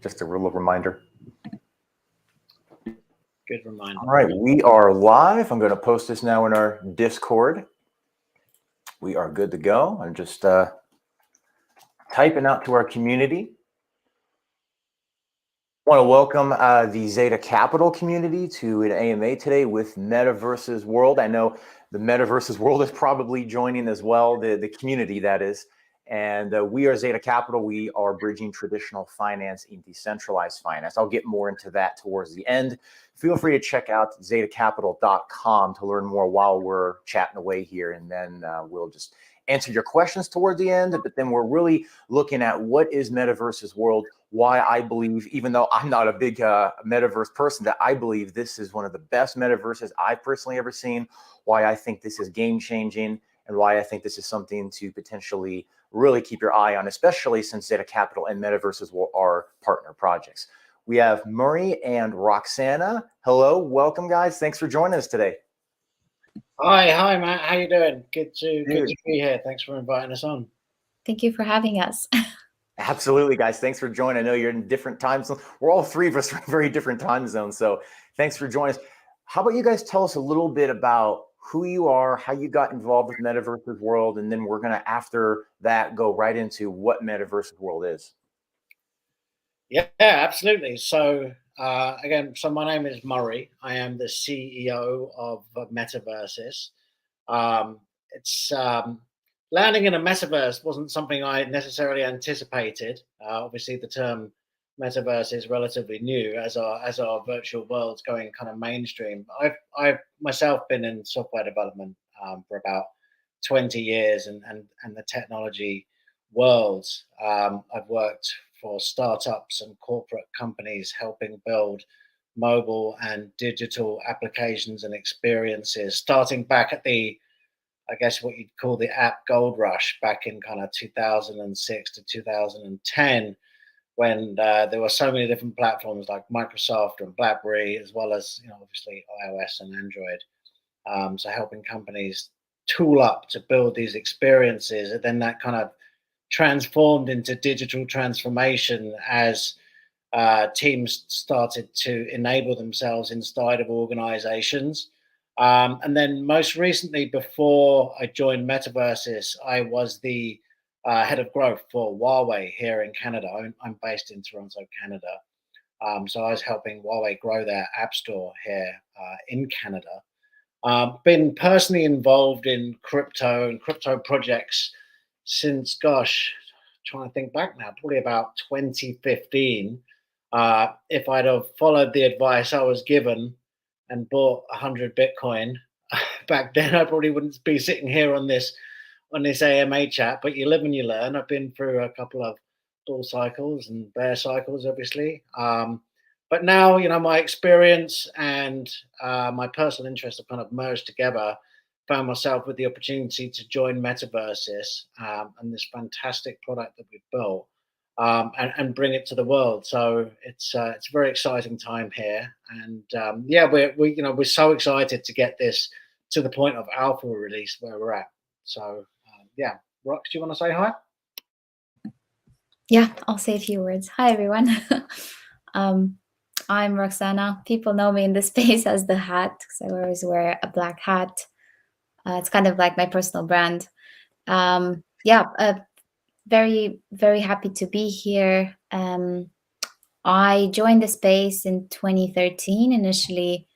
Just a little reminder. Good reminder. All right, we are live. I'm going to post this now in our Discord. We are good to go. I'm just typing out to our community. I want to welcome the XETA Capital community to an AMA today with MetaVersus World. I know the MetaVersus World is probably joining as well, the community that is. And we are XETA Capital. We are bridging traditional finance in decentralized finance. I'll get more into that towards the end. Feel free to check out xetacapital.com to learn more while we're chatting away here. And then we'll just answer your questions toward the end. But then we're really looking at what is MetaVersus World, why I believe, even though I'm not a big metaverse person, that I believe this is one of the best metaverses I've personally ever seen, why I think this is game changing, and why I think this is something to potentially really keep your eye on, especially since XETA Capital and MetaVersus are partner projects. We have Murray and Roxana. Hello, welcome guys. Thanks for joining us today. Hi, Matt. How you doing? Good to be here. Thanks for inviting us on. Thank you for having us. Absolutely, guys. Thanks for joining. I know you're in different time zones. We're all three of us in very different time zones. So thanks for joining us. How about you guys tell us a little bit about who you are, how you got involved with MetaVersus World, and then we're going to, after that, go right into what MetaVersus World is. Yeah, absolutely. So again, my name is Murray. I am the CEO of MetaVersus. Landing in a metaverse wasn't something I necessarily anticipated. Obviously, the term metaverse is relatively new as our virtual world's going kind of mainstream. I've myself been in software development for about 20 years and the technology world. I've worked for startups and corporate companies helping build mobile and digital applications and experiences, starting back at I guess what you'd call the app gold rush back in kind of 2006 to 2010, when there were so many different platforms like Microsoft and BlackBerry, as well as obviously iOS and Android. So helping companies tool up to build these experiences, and then that kind of transformed into digital transformation as teams started to enable themselves inside of organizations. And then most recently, before I joined MetaVersus, I was the head of growth for Huawei here in Canada. I'm based in Toronto, Canada. So I was helping Huawei grow their app store here in Canada. Been personally involved in crypto and crypto projects since, gosh, trying to think back now, probably about 2015. If I'd have followed the advice I was given and bought 100 Bitcoin back then, I probably wouldn't be sitting here on this AMA chat. But you live and you learn. I've been through a couple of bull cycles and bear cycles, obviously. But now, my experience and my personal interests have kind of merged together. Found myself with the opportunity to join MetaVersus and this fantastic product that we've built. And bring it to the world. So it's a very exciting time here, and we're so excited to get this to the point of alpha release where we're at. So Rox, do you want to say hi? Yeah, I'll say a few words. Hi everyone. I'm Roxana. People know me in this space as the hat, because I always wear a black hat. It's kind of like my personal brand. Very, very happy to be here. I joined the space in 2013. Initially,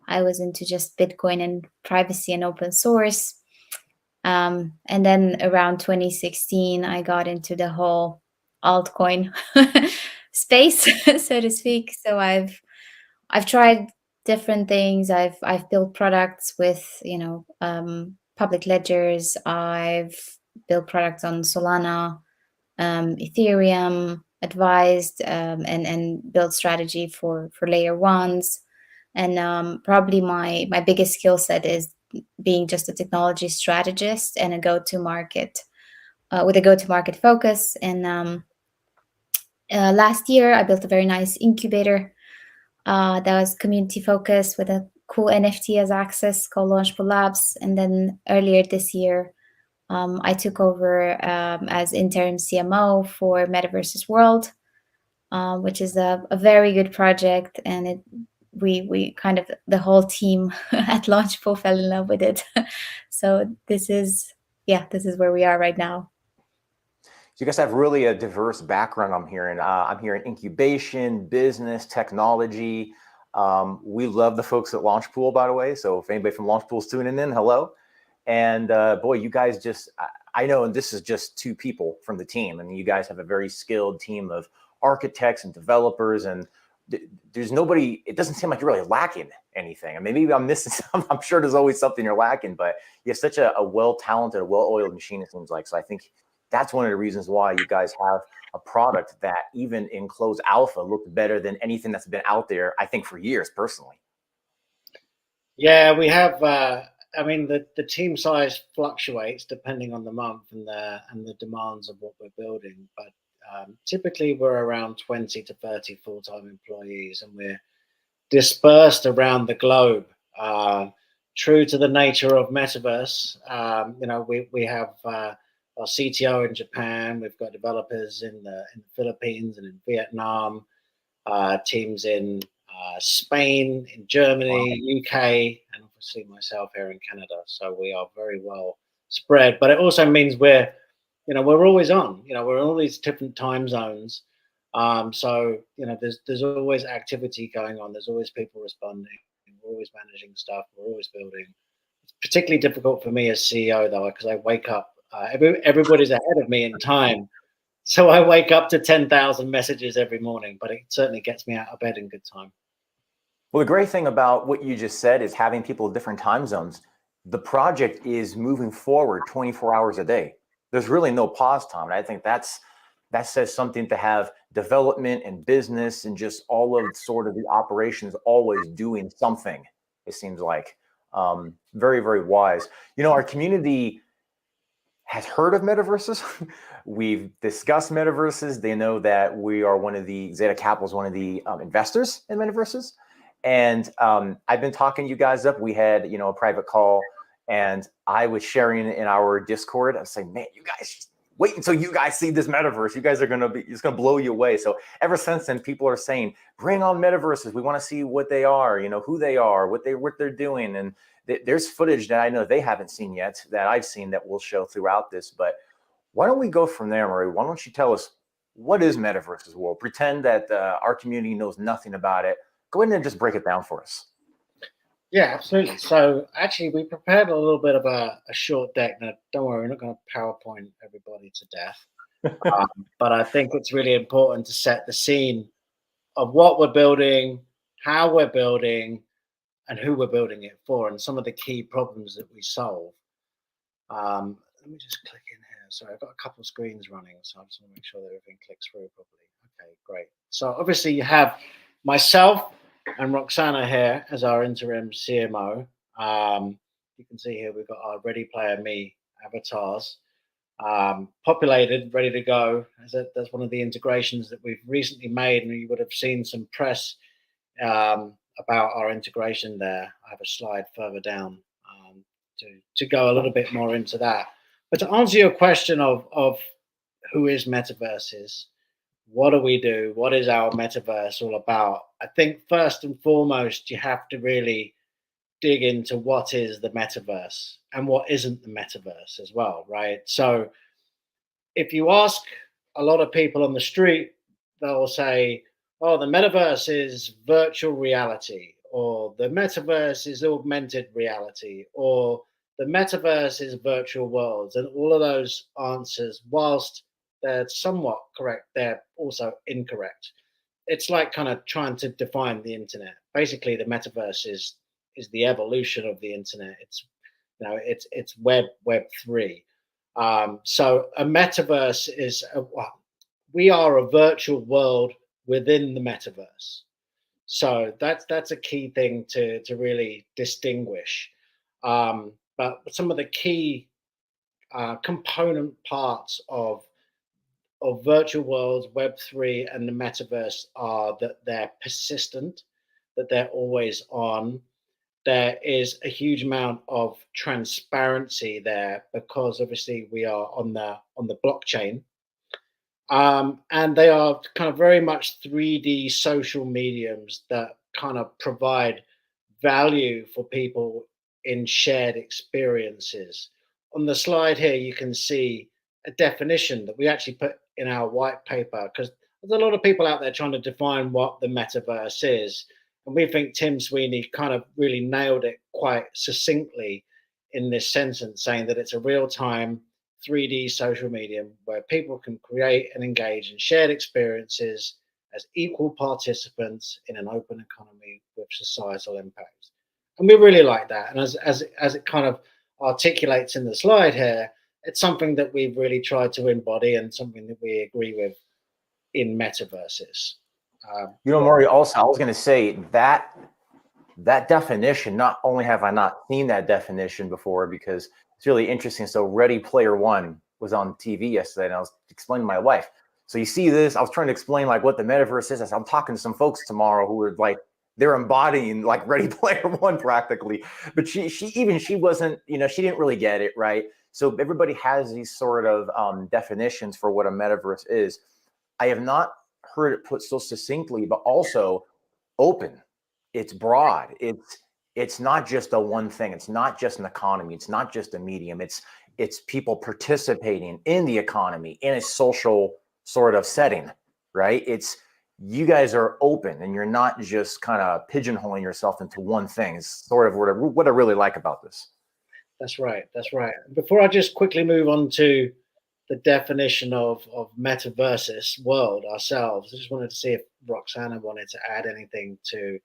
I was into just Bitcoin and privacy and open source. And then around 2016, I got into the whole altcoin space, so to speak. So I've tried different things. I've built products with public ledgers. I've built products on Solana, Ethereum, advised and built strategy for layer ones. And probably my biggest skill set is being just a technology strategist and a go-to-market with a go-to-market focus. And last year, I built a very nice incubator that was community focused with a cool NFT as access called Launchpool Labs. And then earlier this year, I took over as interim CMO for MetaVersus World. which is a very good project, and we kind of, the whole team at Launchpool fell in love with it. So this is where we are right now. So you guys have really a diverse background. I'm hearing incubation, business, technology. We love the folks at Launchpool, by the way. So if anybody from Launchpool is tuning in, hello. And boy, you guys I know, and this is just two people from the team. I mean, you guys have a very skilled team of architects and developers, and there's nobody, it doesn't seem like you're really lacking anything. I mean, maybe I'm missing something. I'm sure there's always something you're lacking, but you have such a well-talented, well-oiled machine, it seems like. So I think that's one of the reasons why you guys have a product that even in closed alpha looked better than anything that's been out there, I think, for years personally. Yeah, we have. I mean, the team size fluctuates depending on the month and the demands of what we're building. But typically, we're around 20 to 30 full-time employees, and we're dispersed around the globe. True to the nature of metaverse, we have our CTO in Japan. We've got developers in the Philippines and in Vietnam. Teams in Spain, in Germany, UK, and obviously myself here in Canada. So we are very well spread. But it also means we're always on. We're in all these different time zones. So there's always activity going on. There's always people responding. We're always managing stuff. We're always building. It's particularly difficult for me as CEO though, because I wake up. Everybody's ahead of me in time. So I wake up to 10,000 messages every morning, but it certainly gets me out of bed in good time. Well, the great thing about what you just said is having people at different time zones. The project is moving forward 24 hours a day. There's really no pause time. And I think that says something to have development and business and just all of sort of the operations always doing something, it seems like. Very, very wise. Our community has heard of metaverses. We've discussed metaverses. They know that we are XETA Capital is one of the investors in metaverses. And I've been talking you guys up. We had, a private call, and I was sharing in our Discord. I was saying, man, you guys wait until you guys see this metaverse. You guys are it's going to blow you away. So ever since then, people are saying, bring on metaverses. We want to see what they are, who they are, what they're doing. And there's footage that I know they haven't seen yet that I've seen that we'll show throughout this. But why don't we go from there, Marie? Why don't you tell us, what is MetaVersus World? Pretend that our community knows nothing about it. Go ahead and just break it down for us. Yeah, absolutely. So actually, we prepared a little bit of a short deck. Now, don't worry, we're not going to PowerPoint everybody to death. But I think it's really important to set the scene of what we're building, how we're building, and who we're building it for, and some of the key problems that we solve. Let me just click in here. Sorry, I've got a couple of screens running, so I just want to make sure that everything clicks through properly. Okay, great. So obviously you have myself and Roxana here as our interim CMO. You can see here we've got our Ready Player Me avatars populated, ready to go. That's one of the integrations that we've recently made, and you would have seen some press about our integration there. I have a slide further down to go a little bit more into that. But to answer your question of who is MetaVersus, what do we do? What is our metaverse all about? I think first and foremost, you have to really dig into what is the metaverse and what isn't the metaverse as well, right? So if you ask a lot of people on the street, they'll say, oh, the metaverse is virtual reality, or the metaverse is augmented reality, or the metaverse is virtual worlds. And all of those answers, whilst they're somewhat correct, they're also incorrect. It's like kind of trying to define the internet. Basically, the metaverse is the evolution of the internet. It's Web 3. So a metaverse is we are a virtual world within the metaverse. So that's a key thing to really distinguish. But some of the key component parts of virtual worlds, Web3, and the metaverse are that they're persistent, that they're always on. There is a huge amount of transparency there because obviously we are on the blockchain. And they are kind of very much 3D social mediums that kind of provide value for people in shared experiences. On the slide here, you can see a definition that we actually put in our white paper because there's a lot of people out there trying to define what the metaverse is. And we think Tim Sweeney kind of really nailed it quite succinctly in this sentence, saying that it's a real time 3D social medium where people can create and engage in shared experiences as equal participants in an open economy with societal impact. And we really like that. And as it kind of articulates in the slide here, it's something that we've really tried to embody and something that we agree with in metaverses. Maury, also, I was going to say that definition, not only have I not seen that definition before, because it's really interesting. So Ready Player One was on TV yesterday, and I was explaining to my wife. So you see this, I was trying to explain like what the metaverse is. I'm talking to some folks tomorrow who are like, they're embodying like Ready Player One practically. But she wasn't, she didn't really get it, right? So everybody has these sort of definitions for what a metaverse is. I have not heard it put so succinctly, but also open. It's broad. It's not just a one thing. It's not just an economy. It's not just a medium. It's people participating in the economy in a social sort of setting, right? It's you guys are open and you're not just kind of pigeonholing yourself into one thing. It's sort of what I really like about this. That's right. That's right. Before I just quickly move on to the definition of MetaVersus World ourselves, I just wanted to see if Roxana wanted to add anything to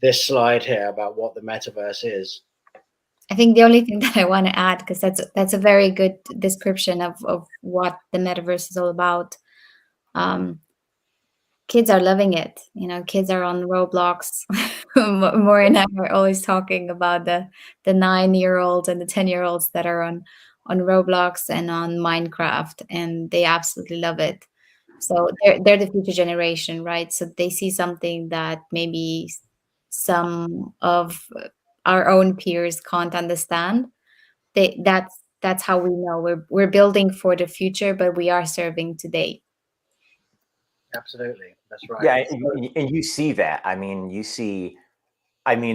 this slide here about what the metaverse is. I think the only thing that I want to add, because that's a very good description of what the metaverse is all about. Kids are loving it. Kids are on Roblox. More and I are always talking about the 9-year-olds and the 10-year-olds that are on Roblox and on Minecraft, and they absolutely love it. So they're the future generation, right? So they see something that maybe some of our own peers can't understand. That's how we know we're building for the future, but we are serving today. Absolutely, that's right. Yeah, and you see that. I mean,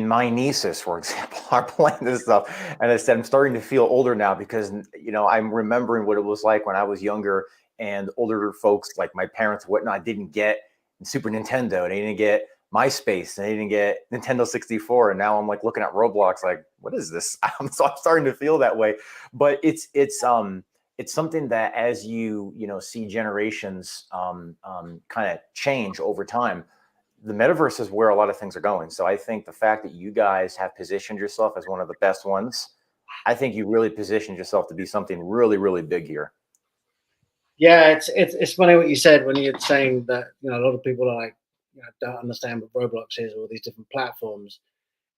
my nieces, for example, are playing this stuff, and I said I'm starting to feel older now because I'm remembering what it was like when I was younger, and older folks like my parents and whatnot didn't get Super Nintendo, they didn't get MySpace, they didn't get Nintendo 64, and now I'm like looking at Roblox, like, what is this? So I'm starting to feel that way, but it's something that as you see generations kind of change over time, the metaverse is where a lot of things are going. So I think the fact that you guys have positioned yourself as one of the best ones, I think you really positioned yourself to be something really, really big here. Yeah, it's funny what you said when you're saying that a lot of people are like don't understand what Roblox is or all these different platforms.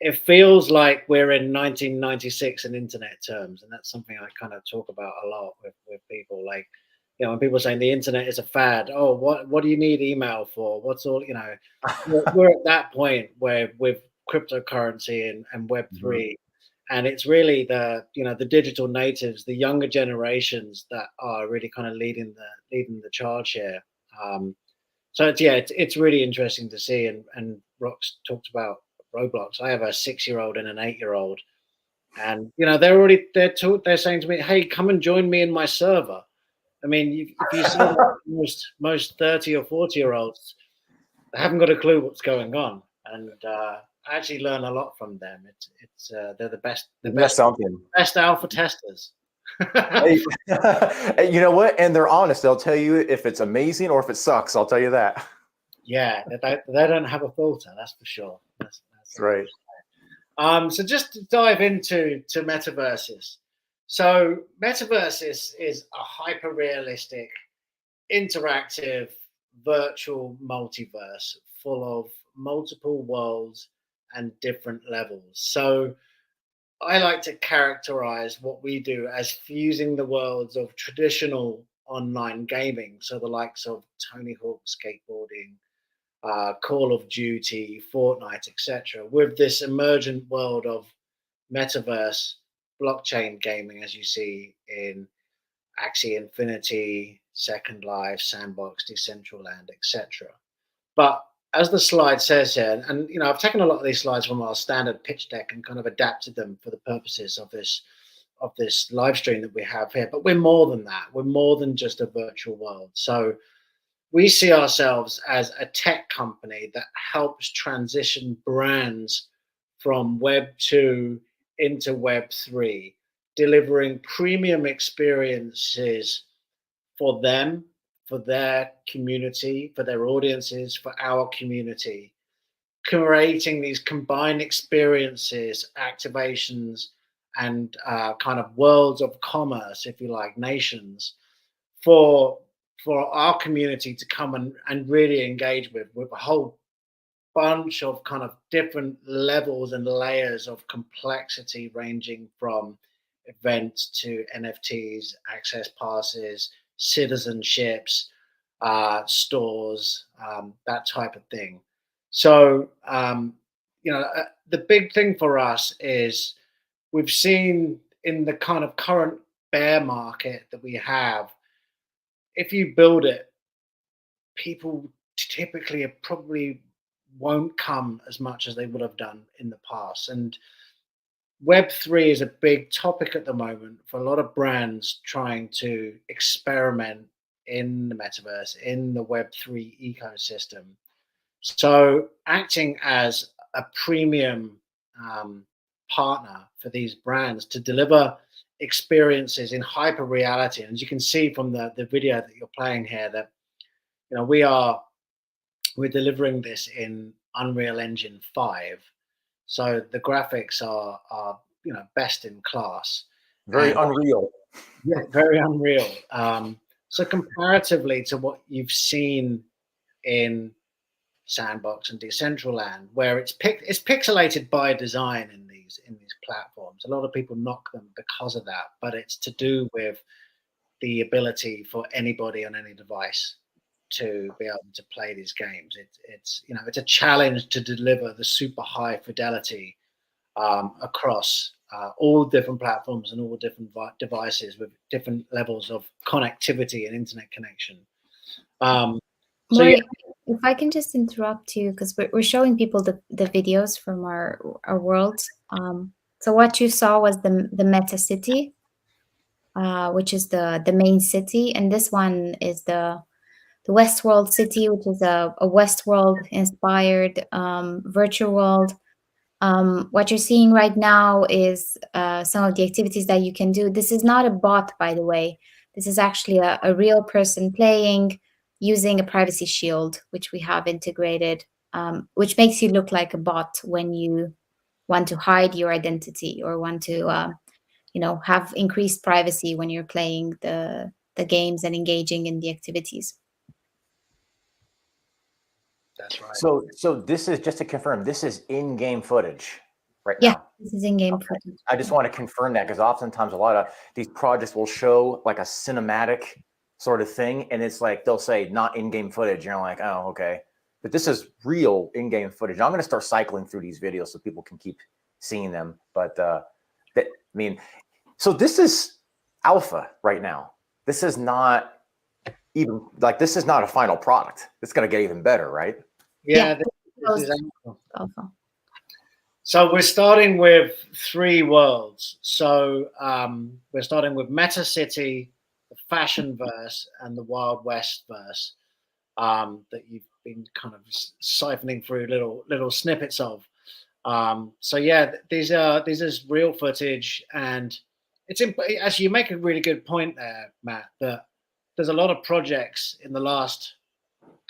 It feels like we're in 1996 in internet terms, and that's something I kind of talk about a lot with people. Like, when people are saying the internet is a fad, oh, what do you need email for? What's all we're at that point where with cryptocurrency and Web3, and it's really the the digital natives, the younger generations that are really kind of leading the charge here. So it's really interesting to see. And Rox talked about Roblox. I have a 6-year-old and an 8-year-old, and they're saying to me, "Hey, come and join me in my server." I mean, if you see most 30 or 40-year-olds, they haven't got a clue what's going on, and I actually learn a lot from them. They're the best alpha testers. Hey, you know what? And they're honest. They'll tell you if it's amazing or if it sucks. I'll tell you that. Yeah, they don't have a filter. That's for sure. That's right. So just to dive into metaverses. So metaverses is a hyper realistic, interactive, virtual multiverse full of multiple worlds and different levels. So I like to characterize what we do as fusing the worlds of traditional online gaming, so the likes of Tony Hawk skateboarding, Call of Duty, Fortnite, etc., with this emergent world of metaverse, blockchain gaming, as you see in Axie Infinity, Second Life, Sandbox, Decentraland, etc. But as the slide says here, and I've taken a lot of these slides from our standard pitch deck and kind of adapted them for the purposes of this live stream that we have here. But we're more than that. We're more than just a virtual world. So we see ourselves as a tech company that helps transition brands from Web 2 into Web 3, delivering premium experiences for them, for their community, for their audiences, for our community, creating these combined experiences, activations, and kind of worlds of commerce, if you like, nations, for our community to come and really engage with a whole bunch of kind of different levels and layers of complexity, ranging from events to NFTs, access passes, citizenships, stores, that type of thing. So, the big thing for us is we've seen in the kind of current bear market that we have, if you build it, people typically probably won't come as much as they would have done in the past. And Web3 is a big topic at the moment for a lot of brands trying to experiment in the metaverse, in the Web3 ecosystem. So acting as a premium partner for these brands to deliver experiences in hyper reality. And as you can see from the video that you're playing here, that we're delivering this in Unreal Engine 5. So the graphics are best in class. Very unreal. Yeah, very unreal. So comparatively to what you've seen in Sandbox and Decentraland, where it's pixelated by design in these platforms. A lot of people knock them because of that, but it's to do with the ability for anybody on any device to be able to play these games. It's a challenge to deliver the super high fidelity across all different platforms and all different devices with different levels of connectivity and internet connection. Maury, if I can just interrupt you, because we're showing people the videos from our world. So what you saw was the Meta City, which is the main city, and this one is the Westworld City, which is a Westworld inspired virtual world. What you're seeing right now is some of the activities that you can do. This is not a bot, by the way. This is actually a real person playing using a privacy shield, which we have integrated, which makes you look like a bot when you want to hide your identity or want to, have increased privacy when you're playing the games and engaging in the activities. That's right. So this is, just to confirm, this is in-game footage right now. Yeah, this is in-game footage. I just want to confirm that, because oftentimes a lot of these projects will show like a cinematic sort of thing, and it's like they'll say not in-game footage, and you're like, oh, okay. But this is real in-game footage. I'm going to start cycling through these videos so people can keep seeing them. But so this is alpha right now. This is not even like, this is not a final product. It's going to get even better, right? Yeah. This is alpha. So we're starting with 3 worlds. So we're starting with Meta City, the Fashionverse, and the Wild West verse that you've been kind of siphoning through little snippets of. So yeah, these is real footage, and it's actually, you make a really good point there, Matt, that there's a lot of projects in the last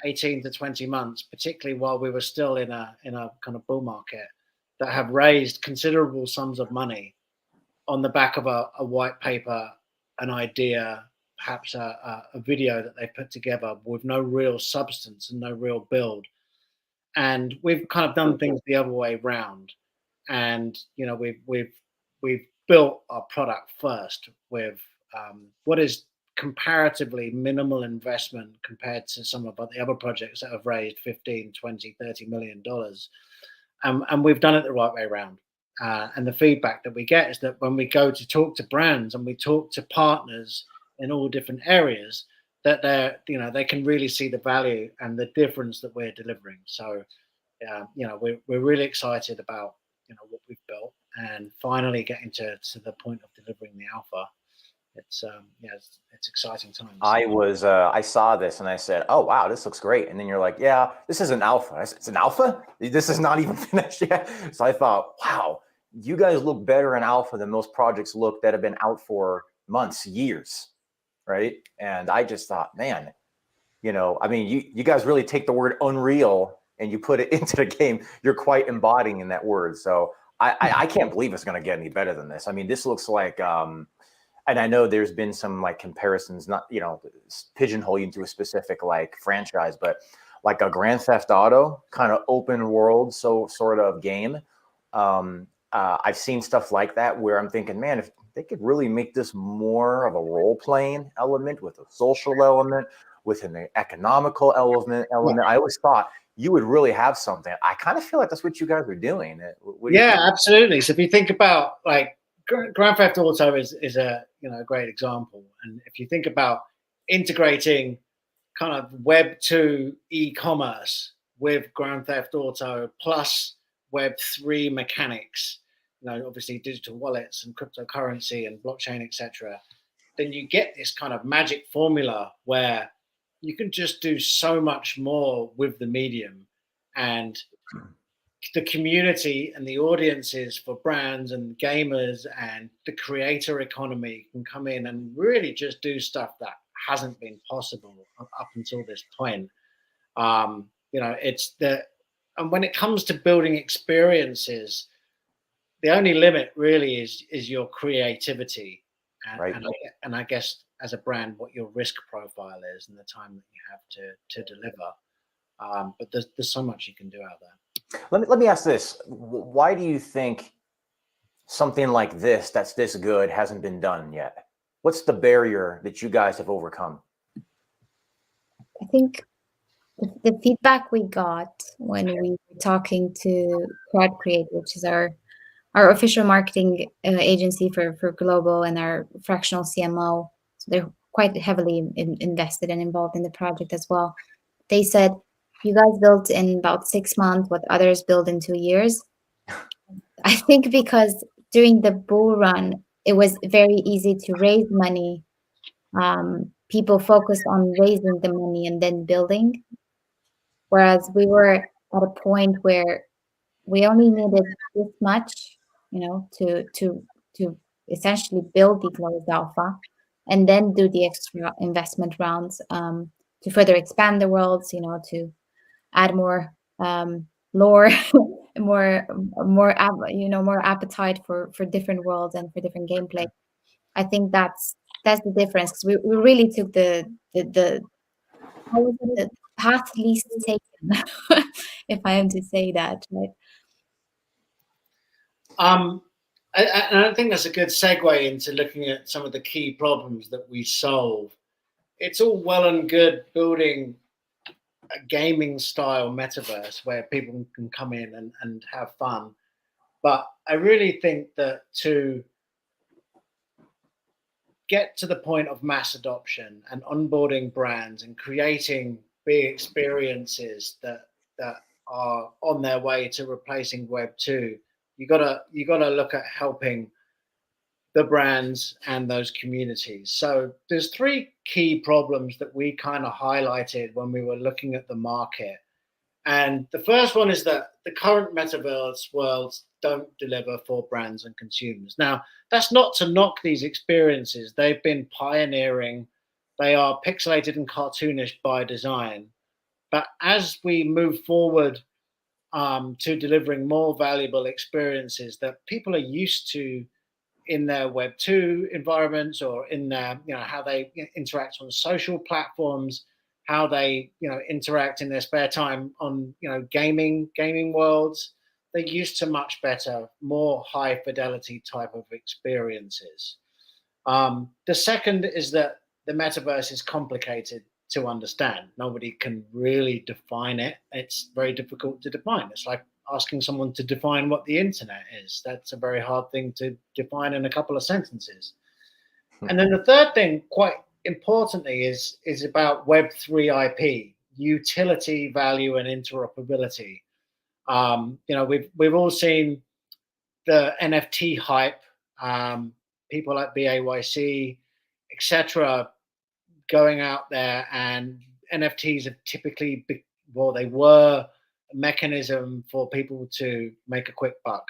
18 to 20 months, particularly while we were still in a kind of bull market, that have raised considerable sums of money on the back of a white paper, an idea, perhaps a video that they put together with no real substance and no real build. And we've kind of done things the other way around. And we've built our product first with what is comparatively minimal investment compared to some of the other projects that have raised 15, 20, $30 million. And we've done it the right way around. And the feedback that we get is that when we go to talk to brands and we talk to partners in all different areas, that they can really see the value and the difference that we're delivering. So we're really excited about what we've built, and finally getting to the point of delivering the alpha. It's it's exciting times. I saw this and I said, oh wow, this looks great. And then you're like, yeah, this is an alpha. I said, it's an alpha? This is not even finished yet. So I thought, wow, you guys look better in alpha than most projects look that have been out for months, years, right? And I just thought, man, I mean, you guys really take the word unreal and you put it into the game. You're quite embodying in that word. So I can't believe it's going to get any better than this. I mean, this looks like, and I know there's been some like comparisons, not, pigeonhole you into a specific like franchise, but like a Grand Theft Auto kind of open world, sort of game. I've seen stuff like that where I'm thinking, man, if they could really make this more of a role-playing element with a social element, with an economical element. I always thought you would really have something. I kind of feel like that's what you guys are doing. Absolutely. So if you think about like Grand Theft Auto is a great example, and if you think about integrating kind of Web 2 e-commerce with Grand Theft Auto plus Web 3 mechanics, obviously digital wallets and cryptocurrency and blockchain, etc., then you get this kind of magic formula where you can just do so much more with the medium, and the community and the audiences for brands and gamers and the creator economy can come in and really just do stuff that hasn't been possible up until this point. And when it comes to building experiences, the only limit really is your creativity, and I guess as a brand, what your risk profile is and the time that you have to deliver. But there's so much you can do out there. Let me ask this: why do you think something like this, that's this good, hasn't been done yet? What's the barrier that you guys have overcome? I think the feedback we got when we were talking to Crowd Create, which is our official marketing agency for global and our fractional CMO, so they're quite heavily invested and involved in the project as well. They said, you guys built in about 6 months what others build in 2 years. I think because during the bull run, it was very easy to raise money. People focused on raising the money and then building. Whereas we were at a point where we only needed this much, to essentially build the closed alpha and then do the extra investment rounds to further expand the worlds, to add more lore, more appetite for different worlds and for different gameplay. I think that's the difference, because we really took the path least taken, if I am to say that, right? And I think that's a good segue into looking at some of the key problems that we solve. It's all well and good building a gaming style metaverse where people can come in and have fun. But I really think that to get to the point of mass adoption and onboarding brands and creating big experiences that are on their way to replacing Web 2, you gotta look at helping the brands and those communities. So there's 3 key problems that we kind of highlighted when we were looking at the market. And the first one is that the current metaverse worlds don't deliver for brands and consumers. Now, that's not to knock these experiences. They've been pioneering. They are pixelated and cartoonish by design. But as we move forward to delivering more valuable experiences that people are used to in their Web 2 environments, or in their, how they interact on social platforms, how they, interact in their spare time on, gaming worlds, they're used to much better, more high fidelity type of experiences. The second is that the metaverse is complicated to understand. Nobody can really define it. It's very difficult to define. It's like asking someone to define what the internet is. That's a very hard thing to define in a couple of sentences. And then the third thing, quite importantly is about Web3 IP, utility, value, and interoperability. We've all seen the NFT hype, people like BAYC, etc., going out there, and NFTs have typically, they were a mechanism for people to make a quick buck,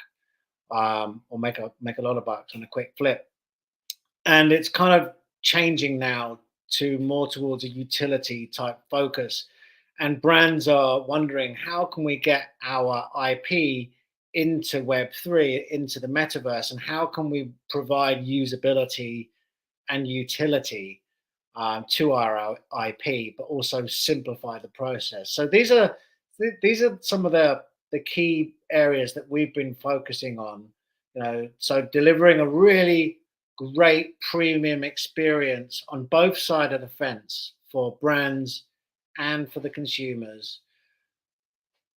or make a lot of bucks on a quick flip, and it's kind of changing now to more towards a utility type focus, and brands are wondering, how can we get our IP into Web3, into the metaverse, and how can we provide usability and utility to our IP, but also simplify the process. So these are some of the key areas that we've been focusing on. So delivering a really great premium experience on both sides of the fence for brands and for the consumers,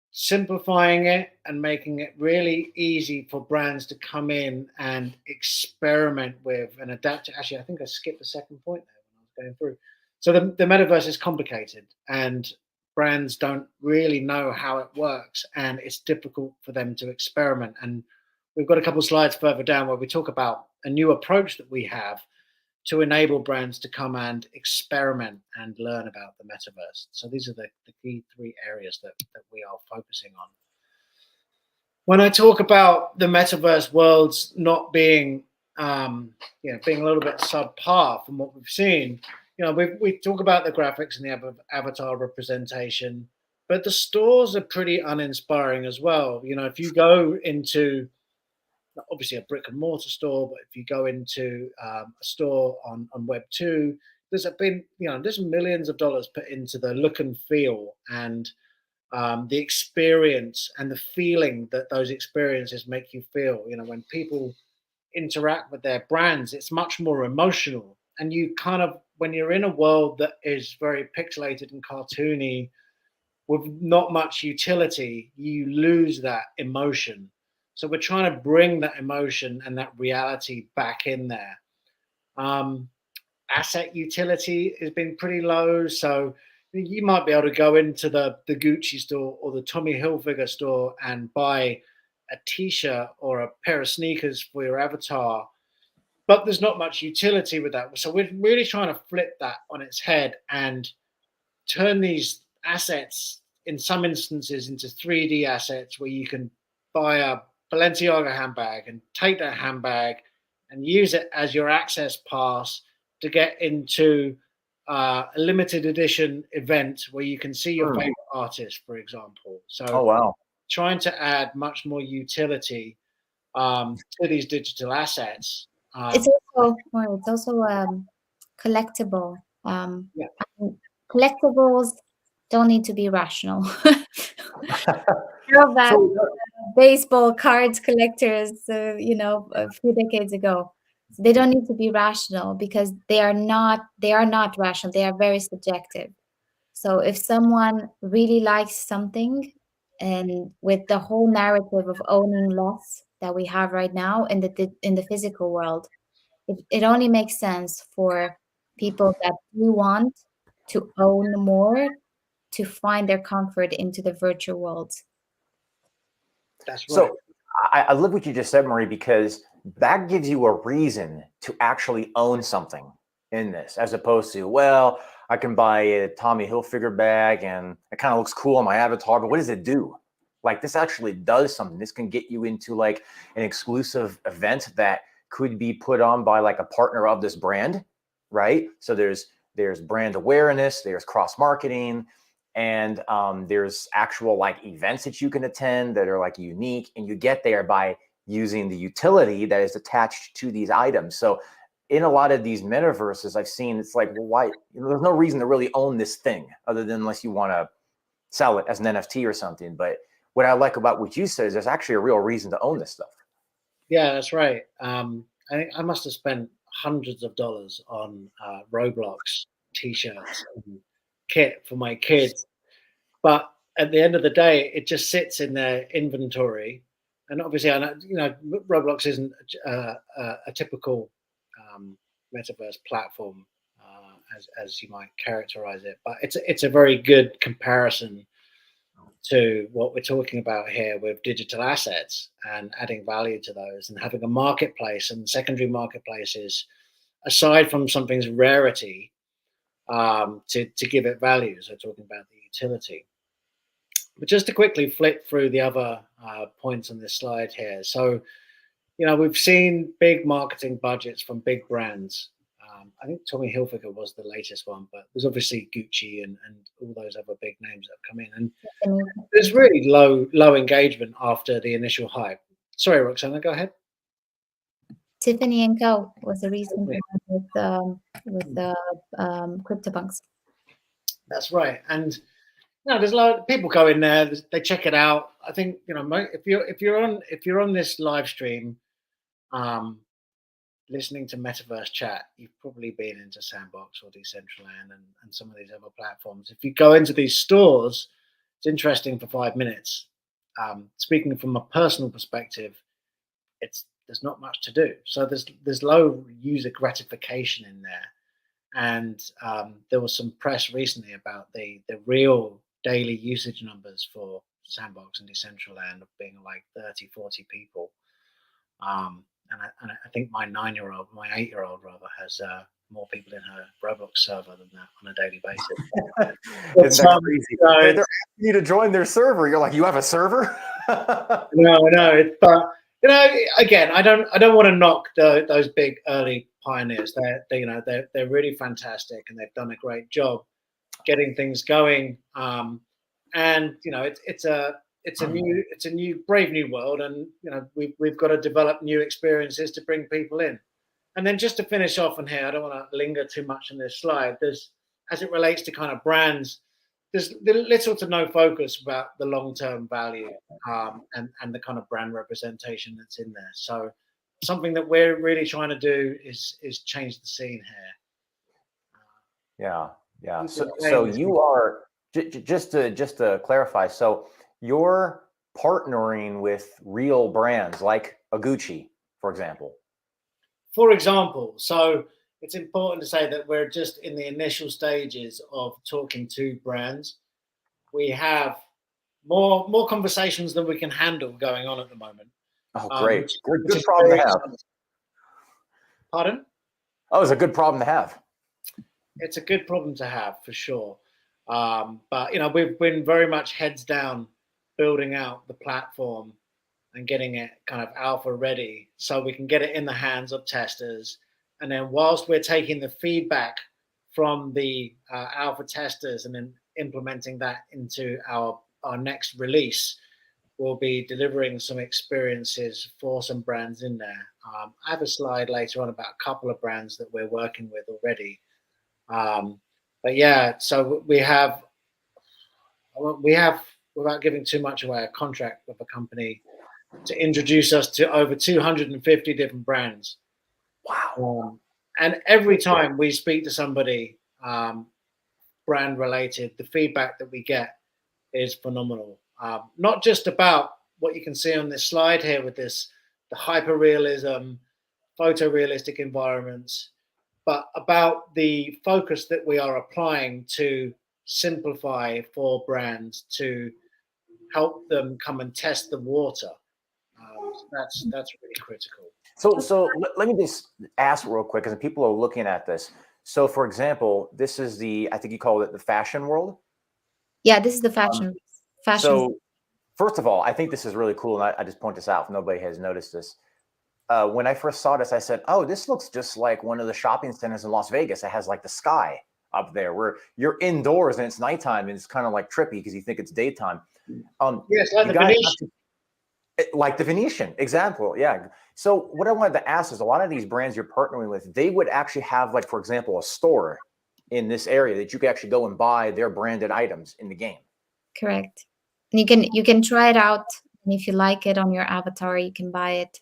simplifying it and making it really easy for brands to come in and experiment with and adapt to. Actually, I think I skipped the second point there when I was going through. So the metaverse is complicated, and brands don't really know how it works, and it's difficult for them to experiment. And we've got a couple of slides further down where we talk about a new approach that we have to enable brands to come and experiment and learn about the metaverse. So these are the key 3 areas that we are focusing on. When I talk about the metaverse worlds not being, being a little bit subpar from what we've seen, we talk about the graphics and the avatar representation, but the stores are pretty uninspiring as well. If you go into, obviously a brick and mortar store, but if you go into a store on Web 2, there's millions of dollars put into the look and feel, and the experience and the feeling that those experiences make you feel. When people interact with their brands, it's much more emotional, and you kind of, when you're in a world that is very pixelated and cartoony with not much utility, you lose that emotion. So we're trying to bring that emotion and that reality back in there. Asset utility has been pretty low. So you might be able to go into the Gucci store or the Tommy Hilfiger store and buy a t-shirt or a pair of sneakers for your avatar, but there's not much utility with that. So we're really trying to flip that on its head and turn these assets, in some instances, into 3D assets where you can buy a Balenciaga handbag and take that handbag and use it as your access pass to get into a limited edition event where you can see your favorite artist, for example. So oh wow, trying to add much more utility to these digital assets. It's also collectible. Collectibles don't need to be rational. So, baseball cards collectors, a few decades ago, they don't need to be rational because they are not rational. They are very subjective. So if someone really likes something, and with the whole narrative of owning less that we have right now in the physical world, it only makes sense for people that do want to own more to find their comfort into the virtual world. That's right. So I love what you just said, Marie, because that gives you a reason to actually own something in this, as opposed to, well, I can buy a Tommy Hilfiger bag and it kind of looks cool on my avatar, but what does it do? Like, this actually does something. This can get you into like an exclusive event that could be put on by like a partner of this brand, right? So there's brand awareness, there's cross marketing, and there's actual like events that you can attend that are like unique, and you get there by using the utility that is attached to these items. So in a lot of these metaverses I've seen, it's like, well, why, there's no reason to really own this thing other than unless you want to sell it as an NFT or something. But what I like about what you said is there's actually a real reason to own this stuff. Yeah, that's right. I think I must have spent hundreds of dollars on Roblox t-shirts and kit for my kids, but at the end of the day, it just sits in their inventory. And obviously, I know, Roblox isn't a typical metaverse platform, as you might characterize it. But it's a very good comparison to what we're talking about here with digital assets and adding value to those and having a marketplace and secondary marketplaces, aside from something's rarity, to give it value. So talking about the utility. But just to quickly flip through the other points on this slide here. So, we've seen big marketing budgets from big brands. I think Tommy Hilfiger was the latest one, but there's obviously Gucci and all those other big names that have come in. And there's really low engagement after the initial hype. Sorry, Roxana, go ahead. Tiffany & Co. was the reason with the CryptoPunks. That's right. And there's a lot of people go in there, they check it out. I think if you're on this live stream, listening to Metaverse Chat, you've probably been into Sandbox or Decentraland and some of these other platforms. If you go into these stores, it's interesting for 5 minutes. Speaking from a personal perspective, there's not much to do. So there's low user gratification in there. And there was some press recently about the real daily usage numbers for Sandbox and Decentraland of being like 30, 40 people. And I think my 8-year-old rather, has more people in her Roblox server than that on a daily basis. It's crazy. They're asking you to join their server. You're like, you have a server? No. But again, I don't want to knock those big early pioneers. They're really fantastic, and they've done a great job getting things going. And it's a new brave new world, and we've got to develop new experiences to bring people in. And then just to finish off on here, I don't want to linger too much on this slide. As it relates to kind of brands, there's little to no focus about the long-term value and the kind of brand representation that's in there. So something that we're really trying to do is change the scene here. Yeah. So you are just to clarify. So you're partnering with real brands like a Gucci, for example. For example, so it's important to say that we're just in the initial stages of talking to brands. We have more conversations than we can handle going on at the moment. Oh, great. Good problem to have. Pardon? Oh, it's a good problem to have. It's a good problem to have, for sure. But, we've been very much heads down building out the platform and getting it kind of alpha ready so we can get it in the hands of testers. And then whilst we're taking the feedback from the alpha testers and then implementing that into our next release, we'll be delivering some experiences for some brands in there. I have a slide later on about a couple of brands that we're working with already. But yeah, so we have, without giving too much away, a contract with a company to introduce us to over 250 different brands. Wow. And every time we speak to somebody brand related, the feedback that we get is phenomenal. Not just about what you can see on this slide here with the hyper realism, photorealistic environments, but about the focus that we are applying to simplify for brands to help them come and test the water. That's really critical. So let me just ask real quick, because people are looking at this. So, for example, this is I think you call it the fashion world. Yeah, this is the fashion. So, first of all, I think this is really cool, and I just point this out if nobody has noticed this. When I first saw this, I said, "Oh, this looks just like one of the shopping centers in Las Vegas. It has like the sky up there, where you're indoors and it's nighttime, and it's kind of like trippy because you think it's daytime." Yes, like the Venetian. Like the Venetian example, yeah. So what I wanted to ask is, a lot of these brands you're partnering with, they would actually have, like, for example, a store in this area that you could actually go and buy their branded items in the game. Correct. And you can try it out, and if you like it on your avatar, you can buy it,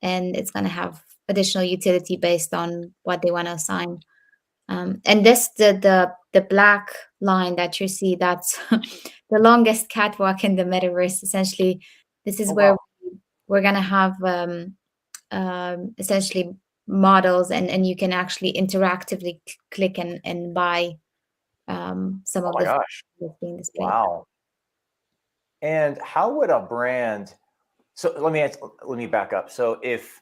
and it's going to have additional utility based on what they want to assign. And this the black line that you see, that's the longest catwalk in the metaverse. Essentially, this is where we're going to have essentially models, and you can actually interactively click and buy some Oh of my the gosh. that's being displayed. Wow. And how would a brand, so let me back up. So if,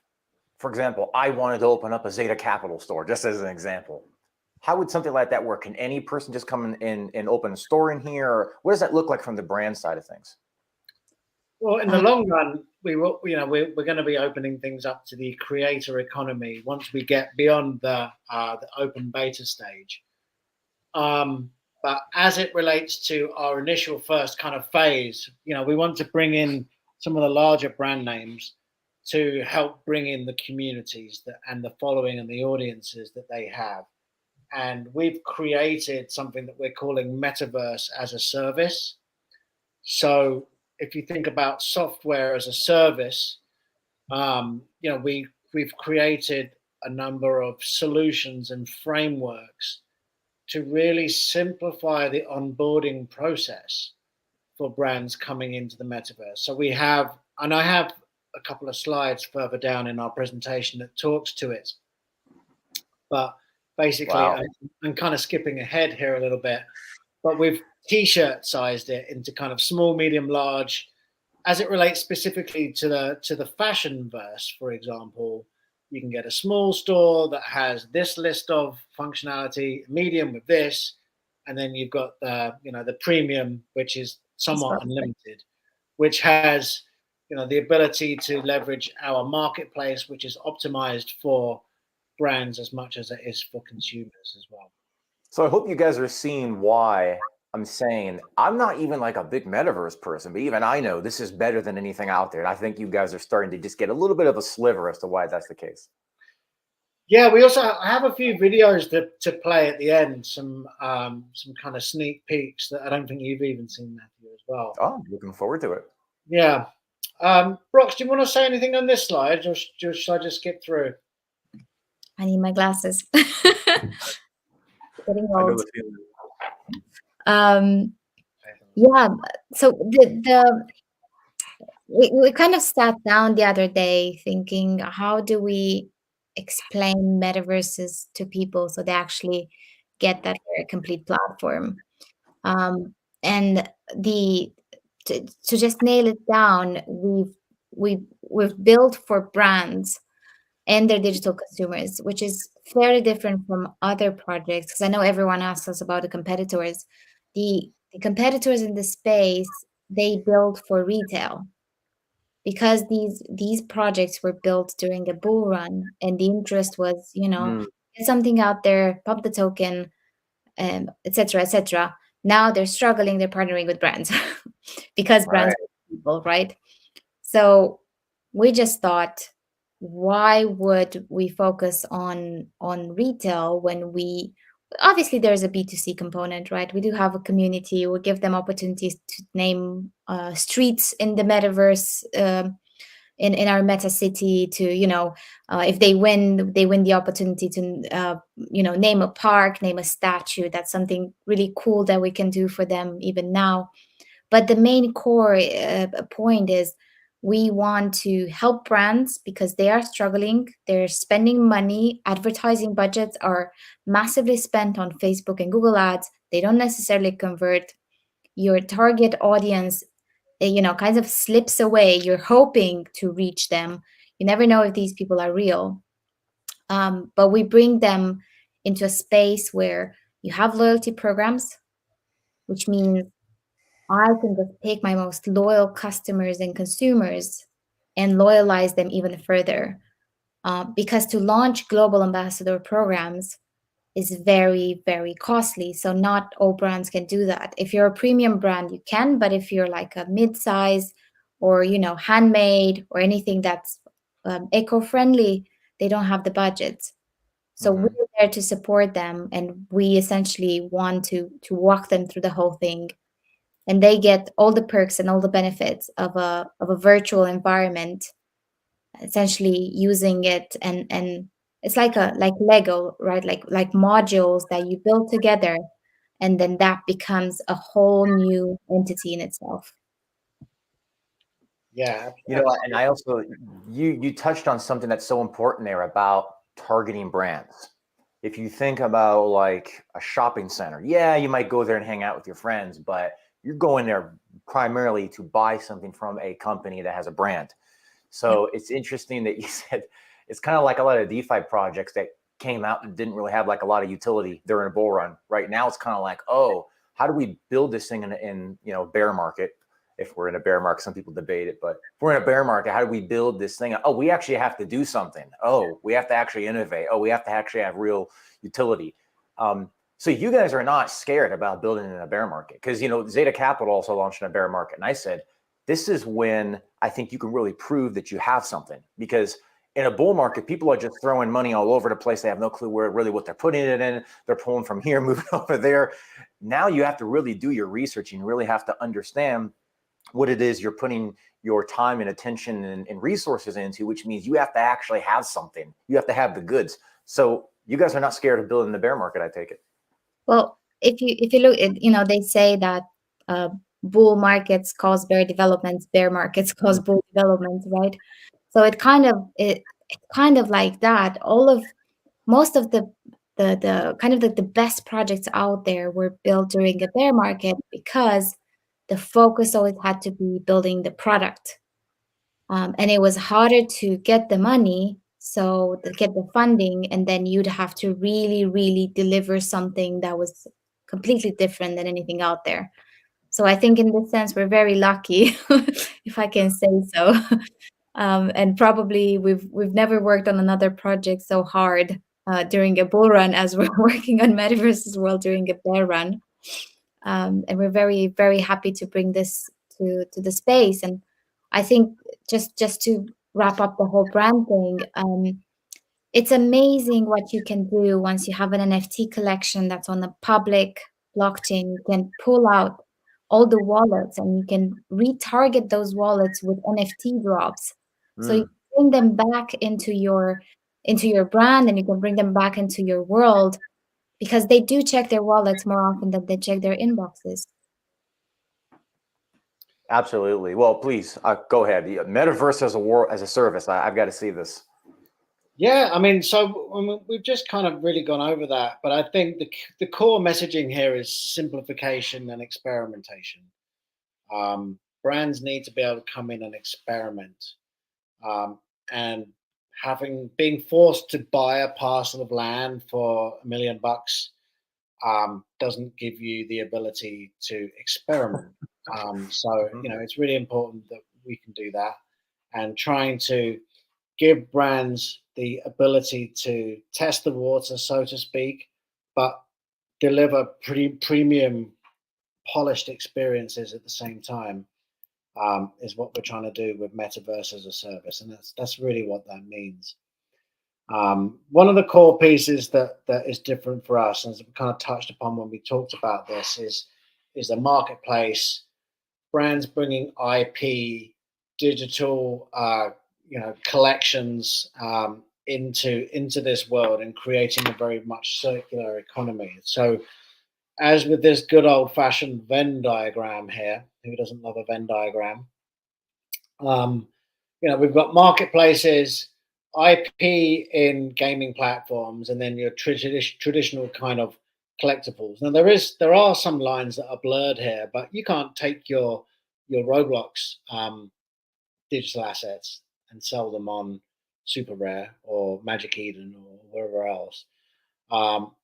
for example, I wanted to open up a xetacapital store, just as an example, how would something like that work? Can any person just come in and open a store in here? Or what does that look like from the brand side of things? Well, in the long run, we will, we're going to be opening things up to the creator economy once we get beyond the open beta stage. But as it relates to our initial first kind of phase, we want to bring in some of the larger brand names to help bring in the communities and the following and the audiences that they have. And we've created something that we're calling MetaVerse as a service. So if you think about software as a service, we've created a number of solutions and frameworks to really simplify the onboarding process for brands coming into the metaverse. So we have, and I have a couple of slides further down in our presentation that talks to it. But basically, Wow. I'm kind of skipping ahead here a little bit, but we've t-shirt sized it into kind of small, medium, large. As it relates specifically to the fashion verse, for example, you can get a small store that has this list of functionality, medium with this, and then you've got the premium, which is somewhat unlimited, which has the ability to leverage our marketplace, which is optimized for brands as much as it is for consumers as well. So I hope you guys are seeing why I'm saying I'm not even like a big metaverse person, but even I know this is better than anything out there. And I think you guys are starting to just get a little bit of a sliver as to why that's the case. Yeah, we also have a few videos to play at the end, some kind of sneak peeks that I don't think you've even seen, Matthew, as well. Oh, I'm looking forward to it. Yeah. Brox, do you want to say anything on this slide, or should I just skip through? I need my glasses. Getting I know old. the feeling. Yeah. So we kind of sat down the other day thinking, how do we explain metaverses to people so they actually get that very complete platform? And to just nail it down, we've built for brands and their digital consumers, which is fairly different from other projects. Because I know everyone asks us about the competitors. The competitors in the space, they build for retail, because these projects were built during a bull run, and the interest was, get something out there, pump the token, etc., etc. Now they're struggling. They're partnering with brands because brands are people, right? So we just thought, why would we focus on retail when we obviously there's a B2C component, right? We do have a community. We'll give them opportunities to name streets in the metaverse, in our meta city, to if they win the opportunity to name a park, name a statue. That's something really cool that we can do for them even now. But the main core point is, we want to help brands because they are struggling. They're spending money. Advertising budgets are massively spent on Facebook and Google ads. They don't necessarily convert. Your target audience, kind of slips away. You're hoping to reach them. You never know if these people are real. But we bring them into a space where you have loyalty programs, which means I can just take my most loyal customers and consumers and loyalize them even further. Because to launch global ambassador programs is very, very costly. So not all brands can do that. If you're a premium brand, you can, but if you're like a mid-size or, handmade or anything that's eco-friendly, they don't have the budgets. So we're there to support them, and we essentially want to walk them through the whole thing. And they get all the perks and all the benefits of a virtual environment, essentially using it, and it's like Lego, right? Like modules that you build together, and then that becomes a whole new entity in itself. Yeah, and I also, you touched on something that's so important there about targeting brands. If you think about like a shopping center, yeah, you might go there and hang out with your friends, but you're going there primarily to buy something from a company that has a brand. So it's interesting that you said it's kind of like a lot of DeFi projects that came out and didn't really have like a lot of utility during a bull run. Right now, it's kind of like, oh, how do we build this thing in bear market? If we're in a bear market, some people debate it, but if we're in a bear market, how do we build this thing? Oh, we actually have to do something. Oh, we have to actually innovate. Oh, we have to actually have real utility. So you guys are not scared about building in a bear market, because Zeta Capital also launched in a bear market, and I said, this is when I think you can really prove that you have something, because in a bull market, people are just throwing money all over the place. They have no clue what they're putting it in. They're pulling from here, moving over there. Now you have to really do your research, and you really have to understand what it is you're putting your time and attention and resources into, which means you have to actually have something. You have to have the goods. So you guys are not scared of building the bear market, I take it. Well, if you look at, they say that bull markets cause bear developments, bear markets cause bull developments, right? So it's kind of like that. Most of the kind of the best projects out there were built during a bear market, because the focus always had to be building the product, and it was harder to get the money, so to get the funding, and then you'd have to really, really deliver something that was completely different than anything out there. So I think in this sense we're very lucky, if I can say so. And probably we've never worked on another project so hard during a bull run as we're working on MetaVersus World during a bear run. And we're very, very happy to bring this to the space. And I think just to wrap up the whole brand thing, it's amazing what you can do once you have an NFT collection that's on a public blockchain. You can pull out all the wallets, and you can retarget those wallets with NFT drops. So you bring them back into your brand, and you can bring them back into your world, because they do check their wallets more often than they check their inboxes. Absolutely. Well, please go ahead. The metaverse as a service. I've got to see this. Yeah, I mean, so we've just kind of really gone over that, but I think the core messaging here is simplification and experimentation. Brands need to be able to come in and experiment, and being forced to buy a parcel of land for $1 million doesn't give you the ability to experiment. So it's really important that we can do that, and trying to give brands the ability to test the water, so to speak, but deliver pretty premium, polished experiences at the same time, is what we're trying to do with Metaverse as a service, and that's really what that means. One of the core pieces that is different for us, and as we kind of touched upon when we talked about this, is the marketplace, brands bringing IP, digital, collections into this world, and creating a very much circular economy. So, as with this good old-fashioned Venn diagram here, who doesn't love a Venn diagram? We've got marketplaces, IP in gaming platforms, and then your traditional kind of collectibles. Now there are some lines that are blurred here, but you can't take your Roblox digital assets and sell them on Super Rare or Magic Eden or wherever else.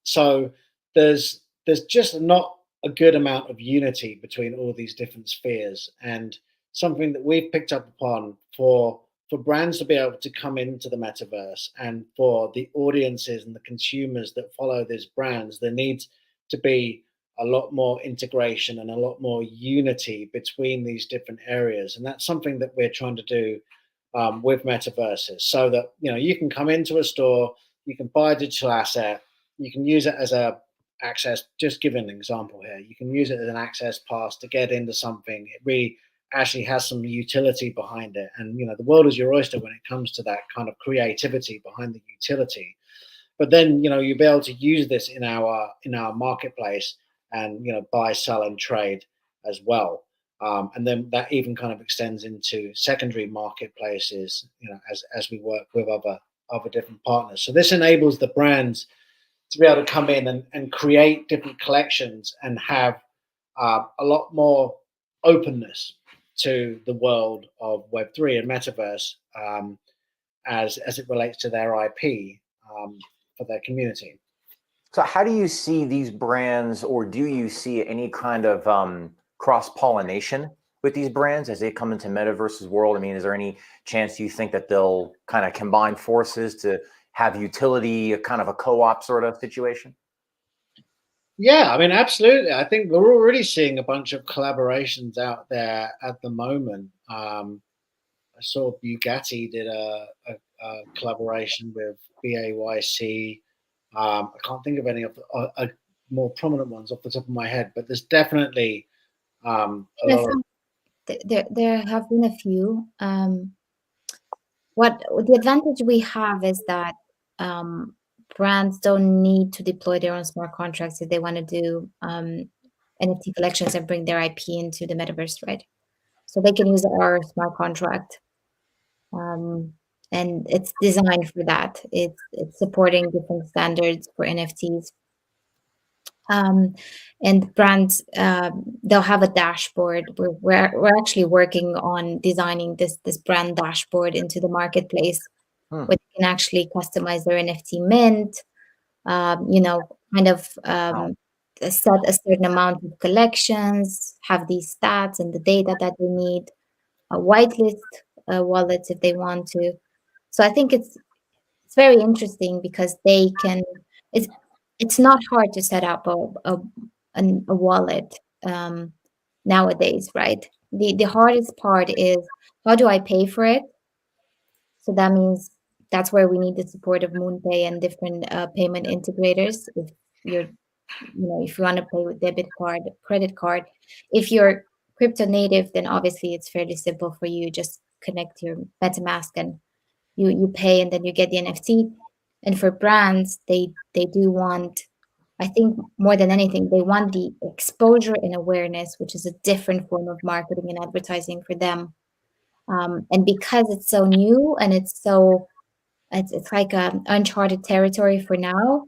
So there's just not a good amount of unity between all these different spheres, and something that we've picked up upon for brands to be able to come into the metaverse, and for the audiences and the consumers that follow these brands, there needs to be a lot more integration and a lot more unity between these different areas. And that's something that we're trying to do with metaverses, so that you can come into a store, you can buy a digital asset, you can use it as a access. Just give an example here. You can use it as an access pass to get into something. It really actually has some utility behind it, and the world is your oyster when it comes to that kind of creativity behind the utility. But then you'll be able to use this in our marketplace, and buy, sell, and trade as well. And then that even kind of extends into secondary marketplaces, as we work with other other different partners. So this enables the brands to be able to come in and create different collections and have a lot more openness to the world of Web3 and Metaverse as it relates to their IP for their community. So how do you see these brands, or do you see any kind of cross-pollination with these brands as they come into MetaVersus World? I mean, is there any chance you think that they'll kind of combine forces to have utility, kind of a co-op sort of situation? Yeah, I mean, absolutely. I think we're already seeing a bunch of collaborations out there at the moment. I saw Bugatti did a collaboration with BAYC. I can't think of any of the more prominent ones off the top of my head, but there's definitely a lot of. There have been a few. What the advantage we have is that brands don't need to deploy their own smart contracts if they want to do NFT collections and bring their IP into the metaverse, right? So they can use our smart contract, and it's designed for that. It's supporting different standards for NFTs. And brands, they'll have a dashboard. We're actually working on designing this brand dashboard into the marketplace, where they can actually customize their NFT mint. Kind of set a certain amount of collections, have these stats and the data that they need, whitelist wallets if they want to. So I think it's very interesting because they can. It's not hard to set up a wallet nowadays, right? The hardest part is, how do I pay for it? So that means that's where we need the support of MoonPay and different payment integrators. If if you want to pay with debit card, credit card. If you're crypto native, then obviously it's fairly simple for you. Just connect your MetaMask and you pay, and then you get the NFT. And for brands, they do want, I think more than anything, they want the exposure and awareness, which is a different form of marketing and advertising for them. And because it's so new and it's like uncharted territory for now.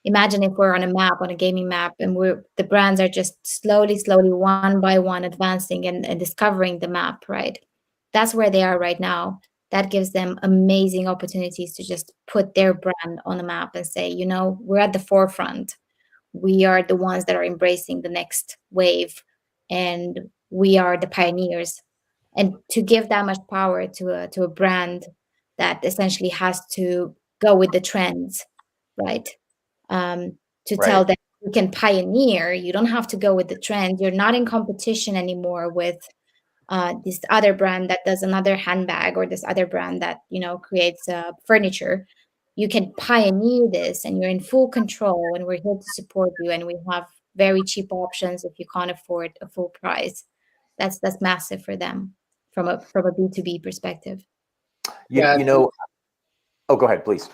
Imagine if we're on a map, on a gaming map, and the brands are just slowly, one by one advancing and discovering the map, right? That's where they are right now. That gives them amazing opportunities to just put their brand on the map and say, we're at the forefront. We are the ones that are embracing the next wave, and we are the pioneers. And to give that much power to a brand that essentially has to go with the trends, right? To tell them you can pioneer, you don't have to go with the trend. You're not in competition anymore with this other brand that does another handbag, or this other brand that creates furniture. You can pioneer this, and you're in full control, and we're here to support you, and we have very cheap options if you can't afford a full price. That's massive for them from a B2B perspective. Oh, go ahead, please.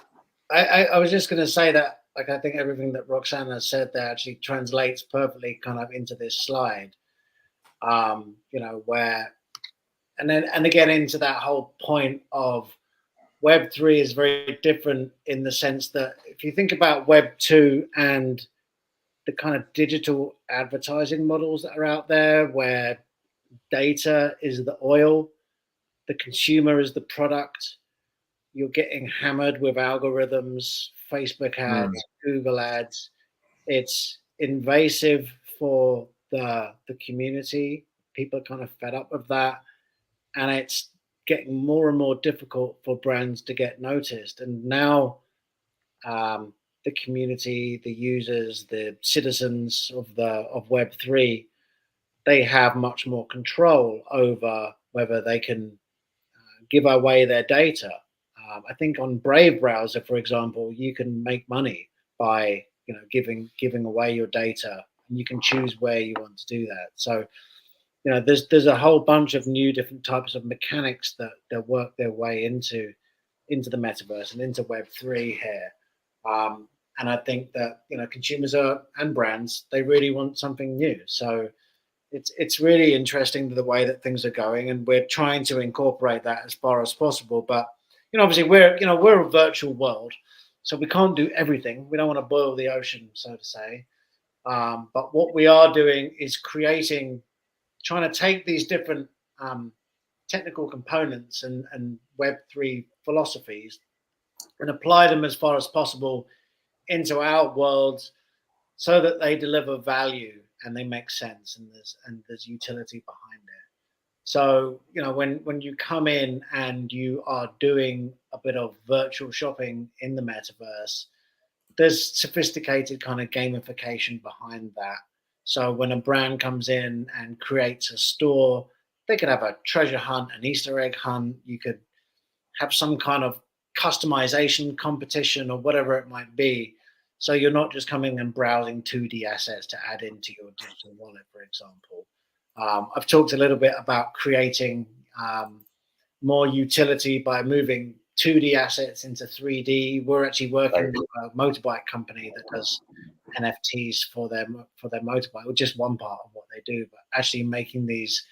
I was just going to say that, like, I think everything that Roxana said there actually translates perfectly kind of into this slide, where, and again, into that whole point of Web3 is very different in the sense that if you think about Web2 and the kind of digital advertising models that are out there, where data is the oil, the consumer is the product, you're getting hammered with algorithms, Facebook ads, Google ads. It's invasive for the community. People are kind of fed up of that. And it's getting more and more difficult for brands to get noticed. And now the community, the users, the citizens of Web3, they have much more control over whether they can give away their data. I think on Brave browser, for example, you can make money by giving away your data, and you can choose where you want to do that. So there's a whole bunch of new different types of mechanics that work their way into the metaverse and into Web3 here. And I think that consumers and brands, they really want something new. So it's really interesting the way that things are going, and we're trying to incorporate that as far as possible. But obviously we're a virtual world, so we can't do everything. We don't want to boil the ocean, so to say. But what we are doing is trying to take these different technical components and Web3 philosophies and apply them as far as possible into our worlds so that they deliver value and they make sense and there's utility behind it. So, when you come in and you are doing a bit of virtual shopping in the metaverse, there's sophisticated kind of gamification behind that. So when a brand comes in and creates a store, they could have a treasure hunt, an Easter egg hunt. You could have some kind of customization competition or whatever it might be. So you're not just coming and browsing 2D assets to add into your digital wallet, for example. I've talked a little bit about creating more utility by moving 2D assets into 3D. We're actually working with a motorbike company that does NFTs for their motorbike, which is one part of what they do, but actually making these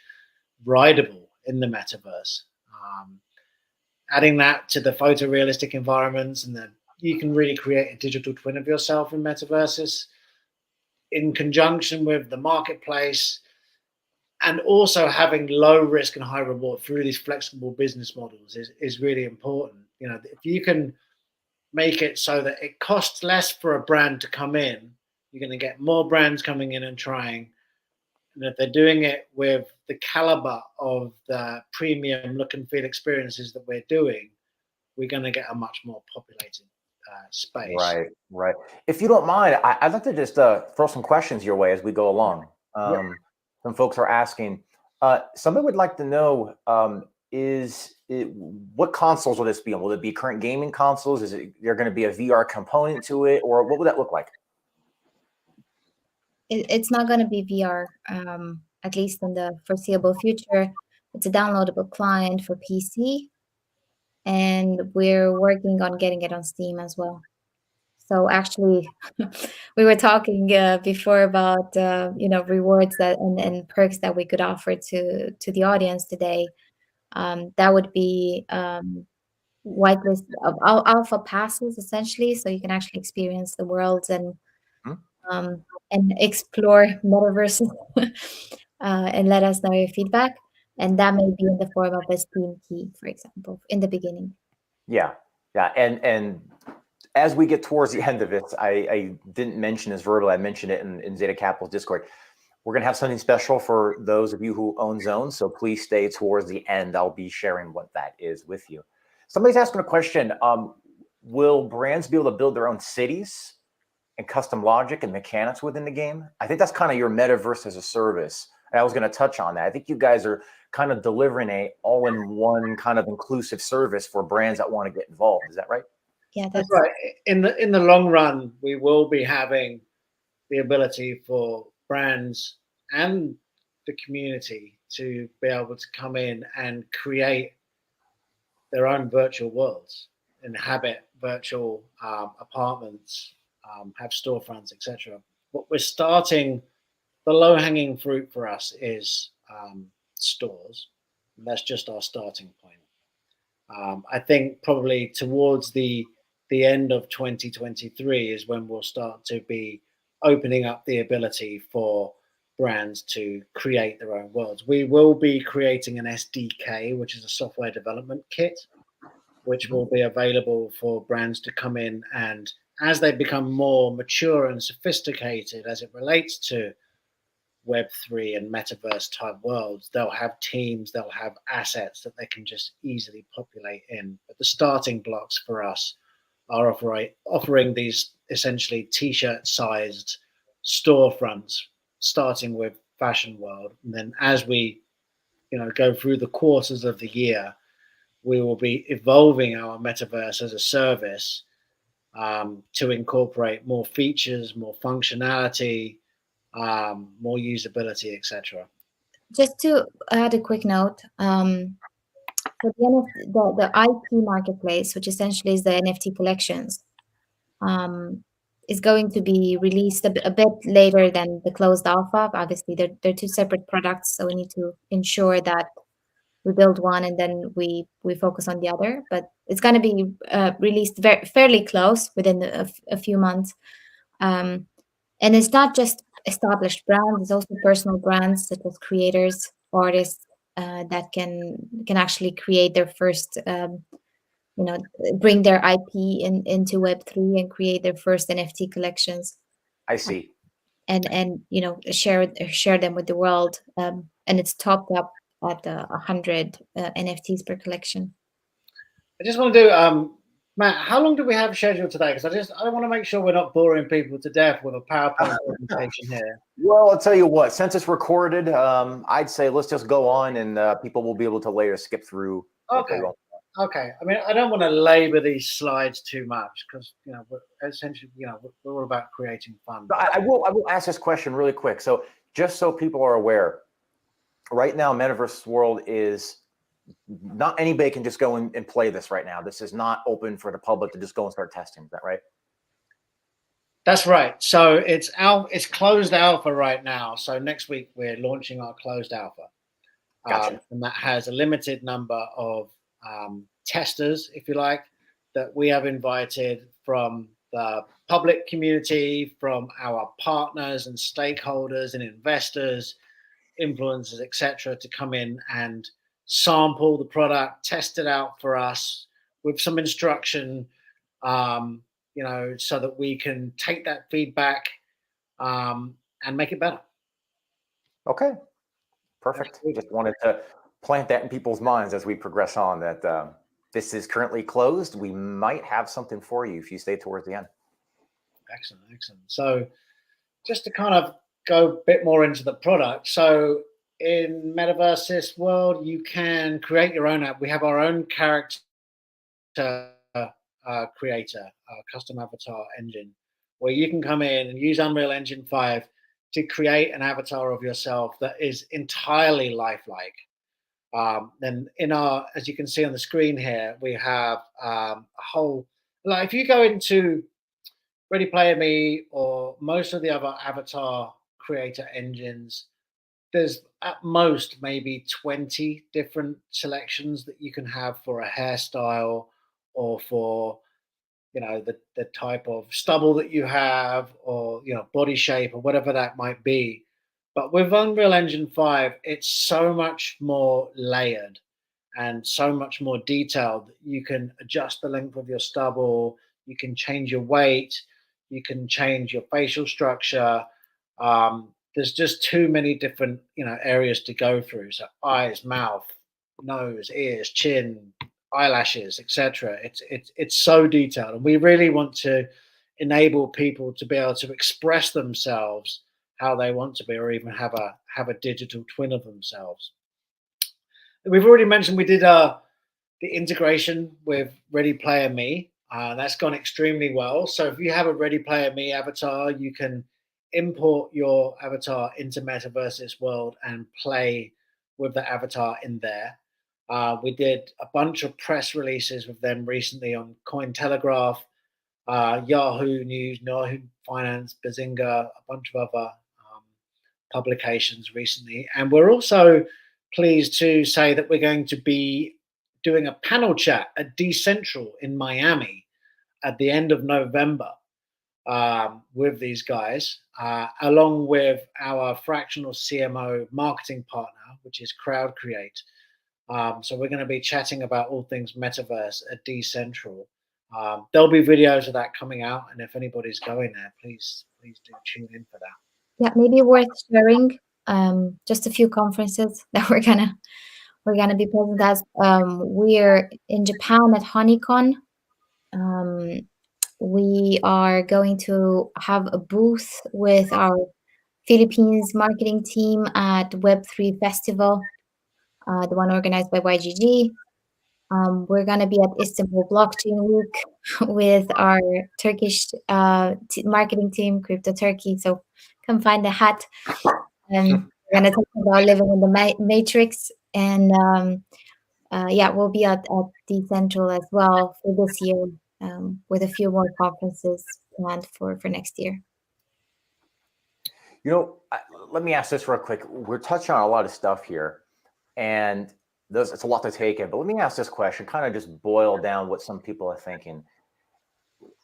rideable in the metaverse. Adding that to the photorealistic environments, and then you can really create a digital twin of yourself in metaverses in conjunction with the marketplace, and also having low risk and high reward through these flexible business models is really important. If you can make it so that it costs less for a brand to come in, you're going to get more brands coming in and trying. And if they're doing it with the caliber of the premium look and feel experiences that we're doing, we're going to get a much more populated space. Right. If you don't mind, I'd like to just throw some questions your way as we go along. Some folks are asking. Somebody would like to know: what consoles will this be on? Will it be current gaming consoles? Is there going to be a VR component to it, or what would that look like? It's not going to be VR, at least in the foreseeable future. It's a downloadable client for PC, and we're working on getting it on Steam as well. So actually, we were talking before about rewards that and perks that we could offer to the audience today. That would be whitelist of alpha passes, essentially, so you can actually experience the worlds and explore metaverses and let us know your feedback. And that may be in the form of a Steam key, for example, in the beginning. Yeah. And as we get towards the end of it, I didn't mention this verbally. I mentioned it in Zeta Capital's Discord. We're going to have something special for those of you who own zones. So please stay towards the end. I'll be sharing what that is with you. Somebody's asking a question. Will brands be able to build their own cities and custom logic and mechanics within the game? I think that's kind of your metaverse as a service. And I was going to touch on that. I think you guys are kind of delivering a all-in-one kind of inclusive service for brands that want to get involved. Is that right? Yeah, that's right. In the long run, we will be having the ability for brands and the community to be able to come in and create their own virtual worlds, inhabit virtual apartments, have storefronts, etc. What we're starting, the low-hanging fruit for us is stores. And that's just our starting point. I think probably towards the end of 2023 is when we'll start to be opening up the ability for brands to create their own worlds. We will be creating an SDK, which is a software development kit, which will be available for brands to come in, and as they become more mature and sophisticated as it relates to Web3 and metaverse type worlds, they'll have teams, they'll have assets that they can just easily populate in. But the starting blocks for us are offering these essentially t-shirt sized storefronts, starting with Fashion World. And then as we go through the quarters of the year, we will be evolving our metaverse as a service to incorporate more features, more functionality, more usability, etc. Just to add a quick note, so the IP marketplace, which essentially is the NFT collections, is going to be released a bit later than the closed alpha. Obviously, they're two separate products, so we need to ensure that we build one and then we focus on the other. But it's going to be released fairly close within a few months. And it's not just established brands; it's also personal brands such as creators, artists that can actually create their first. Bring their IP into Web3 and create their first NFT collections. I see. And share them with the world. And it's topped up at 100 NFTs per collection. I just want to do, Matt, how long do we have scheduled today? Because I want to make sure we're not boring people to death with a PowerPoint presentation here. Well, I'll tell you what, since it's recorded, I'd say let's just go on and people will be able to later skip through. Okay. I mean, I don't want to labor these slides too much because, essentially, we're all about creating fun. I will ask this question really quick. So just so people are aware, right now, MetaVersus World is not anybody can just go and play this right now. This is not open for the public to just go and start testing. Is that right? That's right. So it's closed alpha right now. So next week we're launching our closed alpha. Gotcha. And that has a limited number of testers, if you like, that we have invited from the public community, from our partners and stakeholders and investors, influencers, etc., to come in and sample the product, test it out for us with some instruction, so that we can take that feedback and make it better. Okay, perfect. We just wanted to plant that in people's minds as we progress on that this is currently closed. We might have something for you if you stay towards the end. Excellent. So just to kind of go a bit more into the product. So in MetaVersus World, you can create your own app. We have our own character creator, custom avatar engine, where you can come in and use Unreal Engine 5 to create an avatar of yourself that is entirely lifelike. Then as you can see on the screen here, we have a whole, like if you go into Ready Player Me or most of the other avatar creator engines, there's at most maybe 20 different selections that you can have for a hairstyle or for the type of stubble that you have, or body shape or whatever that might be. But with Unreal Engine 5, it's so much more layered and so much more detailed. You can adjust the length of your stubble, you can change your weight, you can change your facial structure. There's just too many different areas to go through. So eyes, mouth, nose, ears, chin, eyelashes, etc. It's so detailed, and we really want to enable people to be able to express themselves how they want to be, or even have a digital twin of themselves. We've already mentioned we did the integration with Ready Player Me. That's gone extremely well. So if you have a Ready Player Me avatar, you can import your avatar into MetaVersus World and play with the avatar in there. We did a bunch of press releases with them recently on Cointelegraph, Yahoo News, Yahoo Finance, Bazinga, a bunch of other publications recently. And we're also pleased to say that we're going to be doing a panel chat at Decentral in Miami at the end of November with these guys, along with our fractional CMO marketing partner, which is CrowdCreate. So we're going to be chatting about all things metaverse at Decentral. There'll be videos of that coming out, and if anybody's going there, please do tune in for that. Yeah, maybe worth sharing just a few conferences that we're gonna be present as. We're in Japan at Honeycon. We are going to have a booth with our Philippines marketing team at Web3 Festival, the one organized by YGG. We're going to be at Istanbul Blockchain Week with our Turkish marketing team, Crypto Turkey. So come find the hat. And we're going to talk about living in the matrix. And we'll be at Decentral as well for this year, with a few more conferences planned for next year. Let me ask this real quick. We're touching on a lot of stuff here, and it's a lot to take in. But let me ask this question, kind of just boil down what some people are thinking.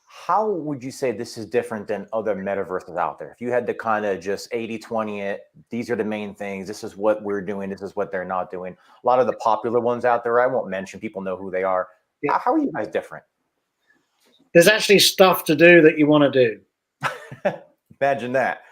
How would you say this is different than other metaverses out there? If you had to kind of just 80-20 it, these are the main things. This is what we're doing. This is what they're not doing. A lot of the popular ones out there, I won't mention, people know who they are. Yeah. How are you guys different? There's actually stuff to do that you want to do. Imagine that.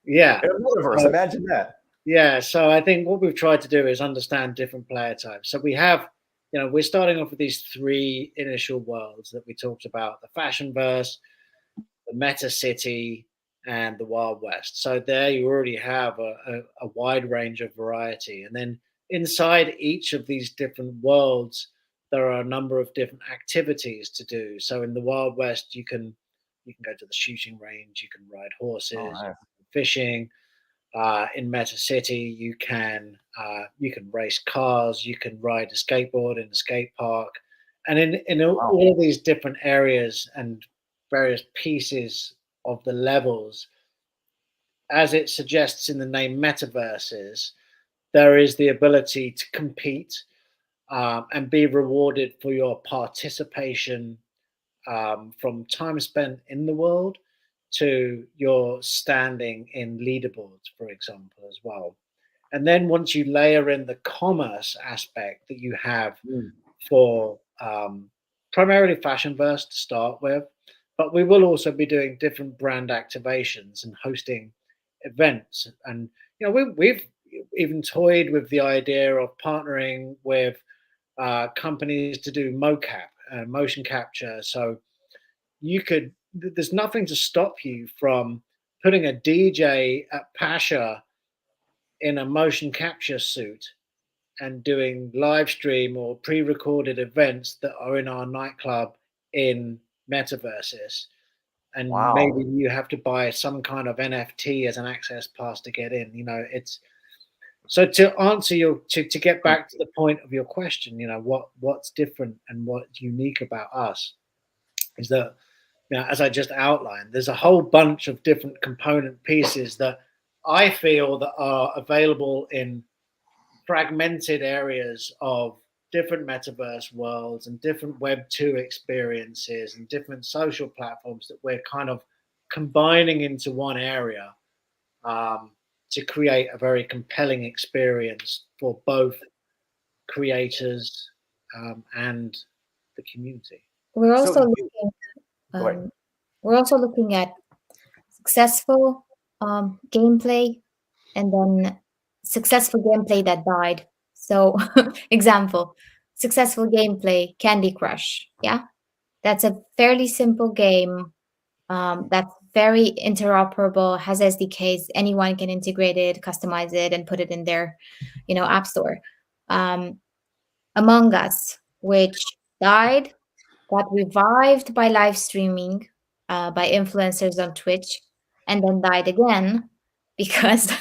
Yeah. In a metaverse, imagine that. Yeah. So I think what we've tried to do is understand different player types. So we have, we're starting off with these 3 initial worlds that we talked about: the Fashionverse, the Meta City, and the Wild West. So there you already have a wide range of variety. And then inside each of these different worlds, there are a number of different activities to do. So in the Wild West, you can go to the shooting range, you can ride horses, Nice. fishing. In Meta City, you can race cars, you can ride a skateboard in the skate park, and in all of these different areas and various pieces of the levels, as it suggests in the name metaverses, there is the ability to compete and be rewarded for your participation, from time spent in the world to your standing in leaderboards, for example, as well. And then once you layer in the commerce aspect that you have for primarily Fashionverse to start with, but we will also be doing different brand activations and hosting events. And we've even toyed with the idea of partnering with companies to do mocap, motion capture. So there's nothing to stop you from putting a DJ at Pasha in a motion capture suit and doing live stream or pre-recorded events that are in our nightclub in metaverses. And maybe you have to buy some kind of NFT as an access pass to get in. It's so to answer to get back to the point of your question, what's different and what's unique about us is that, as I just outlined, there's a whole bunch of different component pieces that I feel that are available in fragmented areas of different metaverse worlds and different Web 2 experiences and different social platforms that we're kind of combining into one area to create a very compelling experience for both creators and the community. We're also looking at successful gameplay and then successful gameplay that died. So example, successful gameplay, Candy Crush. Yeah, that's a fairly simple game that's very interoperable, has SDKs, anyone can integrate it, customize it, and put it in their app store. Among Us, which died, got revived by live streaming by influencers on Twitch, and then died again because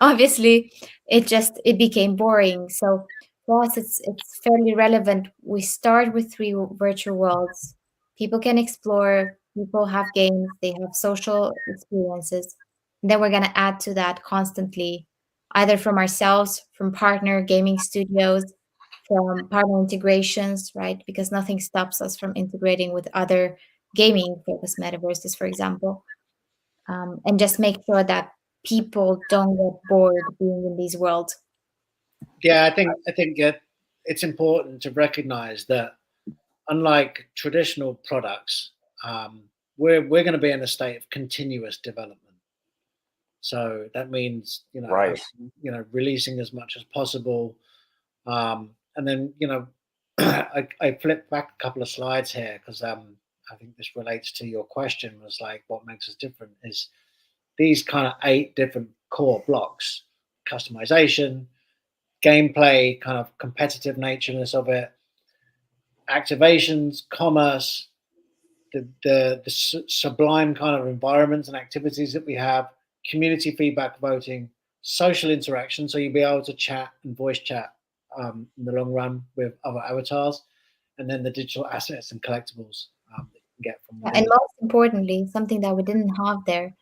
obviously it became boring. So for us, it's fairly relevant. We start with 3 virtual worlds. People can explore. People have games. They have social experiences. And then we're going to add to that constantly, either from ourselves, from partner gaming studios, from partner integrations, right? Because nothing stops us from integrating with other gaming-focused metaverses, for example, and just make sure that people don't get bored being in these worlds. Yeah, I think it's important to recognize that unlike traditional products, we're going to be in a state of continuous development. So that means releasing as much as possible, and then I flipped back a couple of slides here because I think this relates to your question. Was like, what makes us different is these kind of 8 different core blocks: customization, gameplay, kind of competitive natureness of it, activations, commerce, the sublime kind of environments and activities that we have, community feedback, voting, social interaction, so you'll be able to chat and voice chat in the long run with other avatars, and then the digital assets and collectibles that you can get from and most importantly, something that we didn't have there,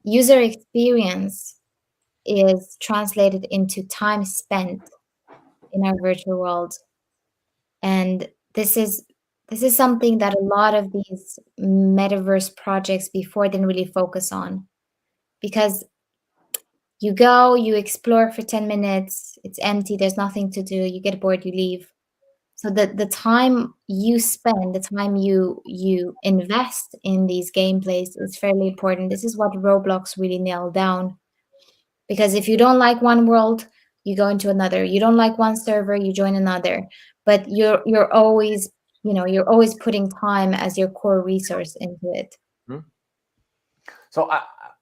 user experience is translated into time spent in our virtual world. And this is something that a lot of these metaverse projects before didn't really focus on, because you go, you explore for 10 minutes, it's empty, there's nothing to do, you get bored, you leave. So the time you spend, the time you invest in these gameplays is fairly important. This is what Roblox really nailed down. Because if you don't like one world, you go into another. You don't like one server, you join another. But you're always, you're always putting time as your core resource into it. So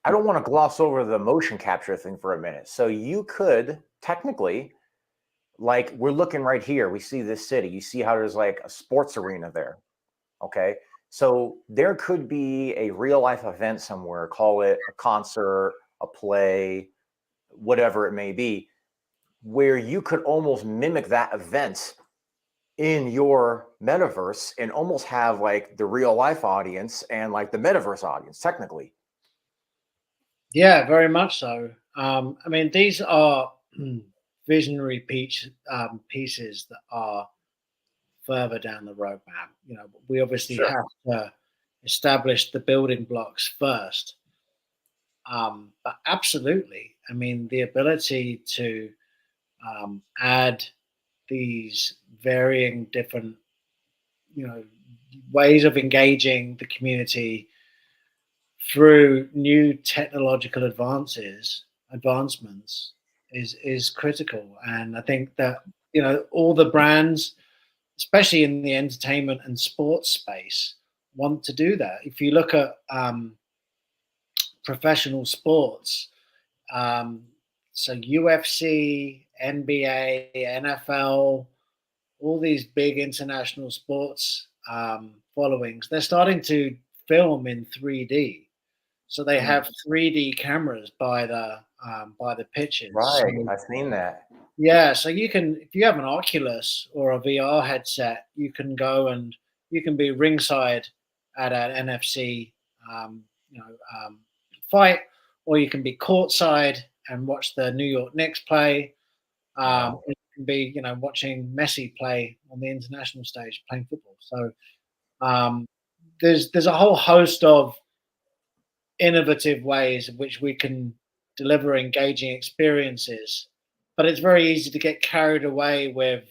I don't want to gloss over the motion capture thing for a minute. So you could technically, like, we're looking right here, we see this city. You see how there's like a sports arena there. Okay. So there could be a real life event somewhere, call it a concert, a play, whatever it may be, where you could almost mimic that event in your metaverse and almost have like the real life audience and like the metaverse audience technically. Yeah, very much so. I mean, these are visionary pieces that are further down the roadmap. We obviously Sure. have to establish the building blocks first. But absolutely, I mean, the ability to add these varying different, ways of engaging the community through new technological advancements is critical. And I think that all the brands, especially in the entertainment and sports space, want to do that. If you look at professional sports, so UFC, NBA, NFL, all these big international sports followings, they're starting to film in 3D. So they have 3D cameras by the pitches. Right. So, I've seen that. yeah, so you can, if you have an Oculus or a VR headset, you can go and you can be ringside at an NFC, fight, or you can be courtside and watch the New York Knicks play. Or you can be, watching Messi play on the international stage playing football. So there's a whole host of innovative ways in which we can deliver engaging experiences, but it's very easy to get carried away with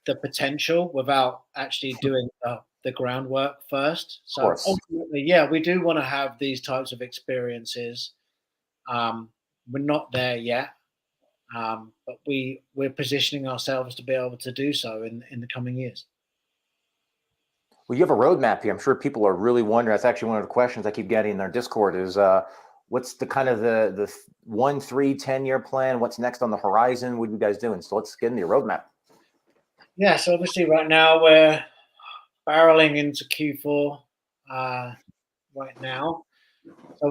the potential without actually doing the groundwork first. So ultimately, yeah, we do want to have these types of experiences. We're not there yet, but we're positioning ourselves to be able to do so in the coming years. Well, you have a roadmap here. I'm sure people are really wondering. That's actually one of the questions I keep getting in our Discord is what's the kind of the 1, 3, 10-year plan? What's next on the horizon? What are you guys doing? So let's get into your roadmap. Yeah, so obviously right now we're barreling into Q4 right now. So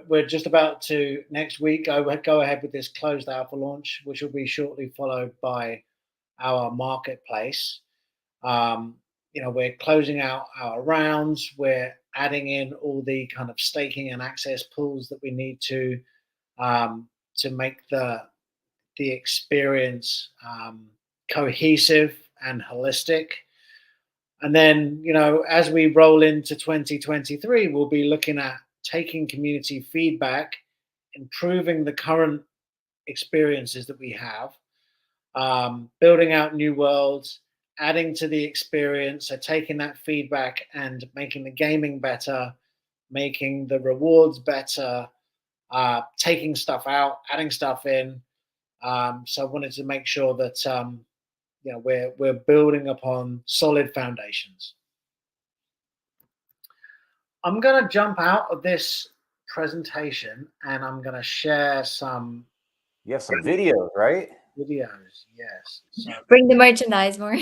we're just about to next week go ahead with this closed alpha launch, which will be shortly followed by our marketplace. We're closing out our rounds. We're adding in all the kind of staking and access pools that we need to make the experience cohesive and holistic. And then, as we roll into 2023, we'll be looking at taking community feedback, improving the current experiences that we have, building out new worlds, adding to the experience, so taking that feedback and making the gaming better, making the rewards better, taking stuff out, adding stuff in. So I wanted to make sure that we're building upon solid foundations. I'm going to jump out of this presentation and I'm going to share some. You have some videos, right? Videos, yes. So, bring the merchandise more.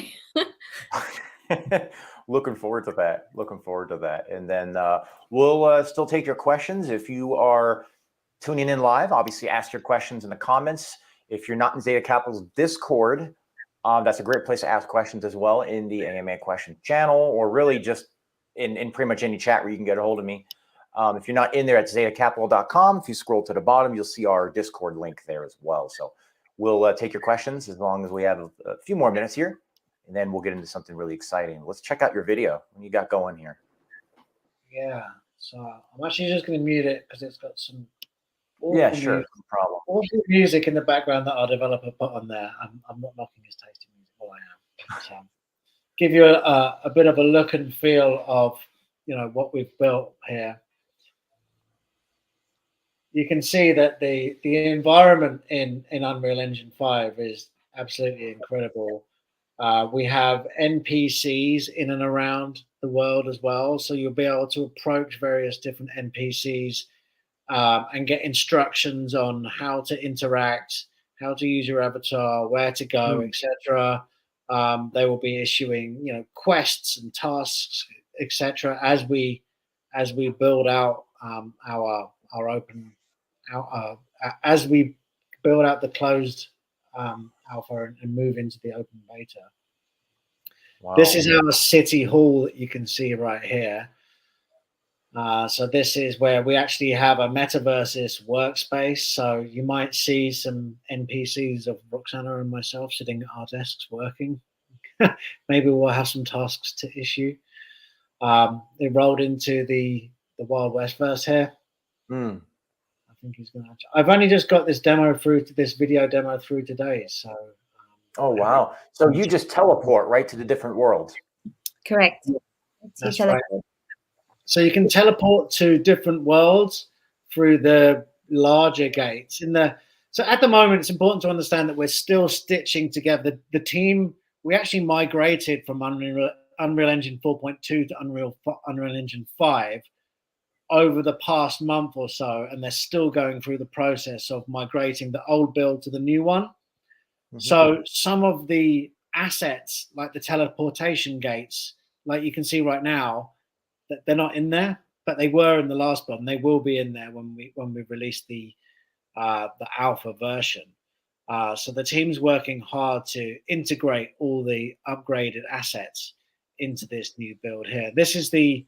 Looking forward to that. Looking forward to that. And then we'll still take your questions. If you are tuning in live, obviously ask your questions in the comments. If you're not in Zeta Capital's Discord, that's a great place to ask questions as well in the AMA question channel, or really just in pretty much any chat where you can get a hold of me. If you're not in there at xetacapital.com, if you scroll to the bottom, you'll see our Discord link there as well. So We'll take your questions as long as we have a few more minutes here, and then we'll get into something really exciting. Let's check out your video. What you got going here? Yeah. So I'm actually just going to mute it because it's got some Yeah, sure, no problem. awful music in the background that our developer put on there. I'm not knocking his taste in music. Well, I am. So, give you a bit of a look and feel of what we've built here. You can see that the environment in Unreal Engine 5 is absolutely incredible. We have NPCs in and around the world as well, so you'll be able to approach various different NPCs and get instructions on how to interact, how to use your avatar, where to go, etc. They will be issuing quests and tasks, etc. As we build out our open as we build out the closed alpha and move into the open beta. Wow. This is our city hall that you can see right here. So this is where we actually have a MetaVersus workspace. So you might see some NPCs of Roxana and myself sitting at our desks working. Maybe we'll have some tasks to issue. It rolled into the Wild West verse here. I think he's going to. I've only just got this video demo through today. So. Oh wow! So you just teleport right to the different worlds. Correct. That's right. So you can teleport to different worlds through the larger gates. So at the moment, it's important to understand that we're still stitching together. The team, we actually migrated from Unreal Engine 4.2 to Unreal Engine 5 over the past month or so, and they're still going through the process of migrating the old build to the new one. So some of the assets, like the teleportation gates, like you can see right now, that they're not in there, but they were in the last build, and they will be in there when we release the alpha version. So the team's working hard to integrate all the upgraded assets into this new build here. This is the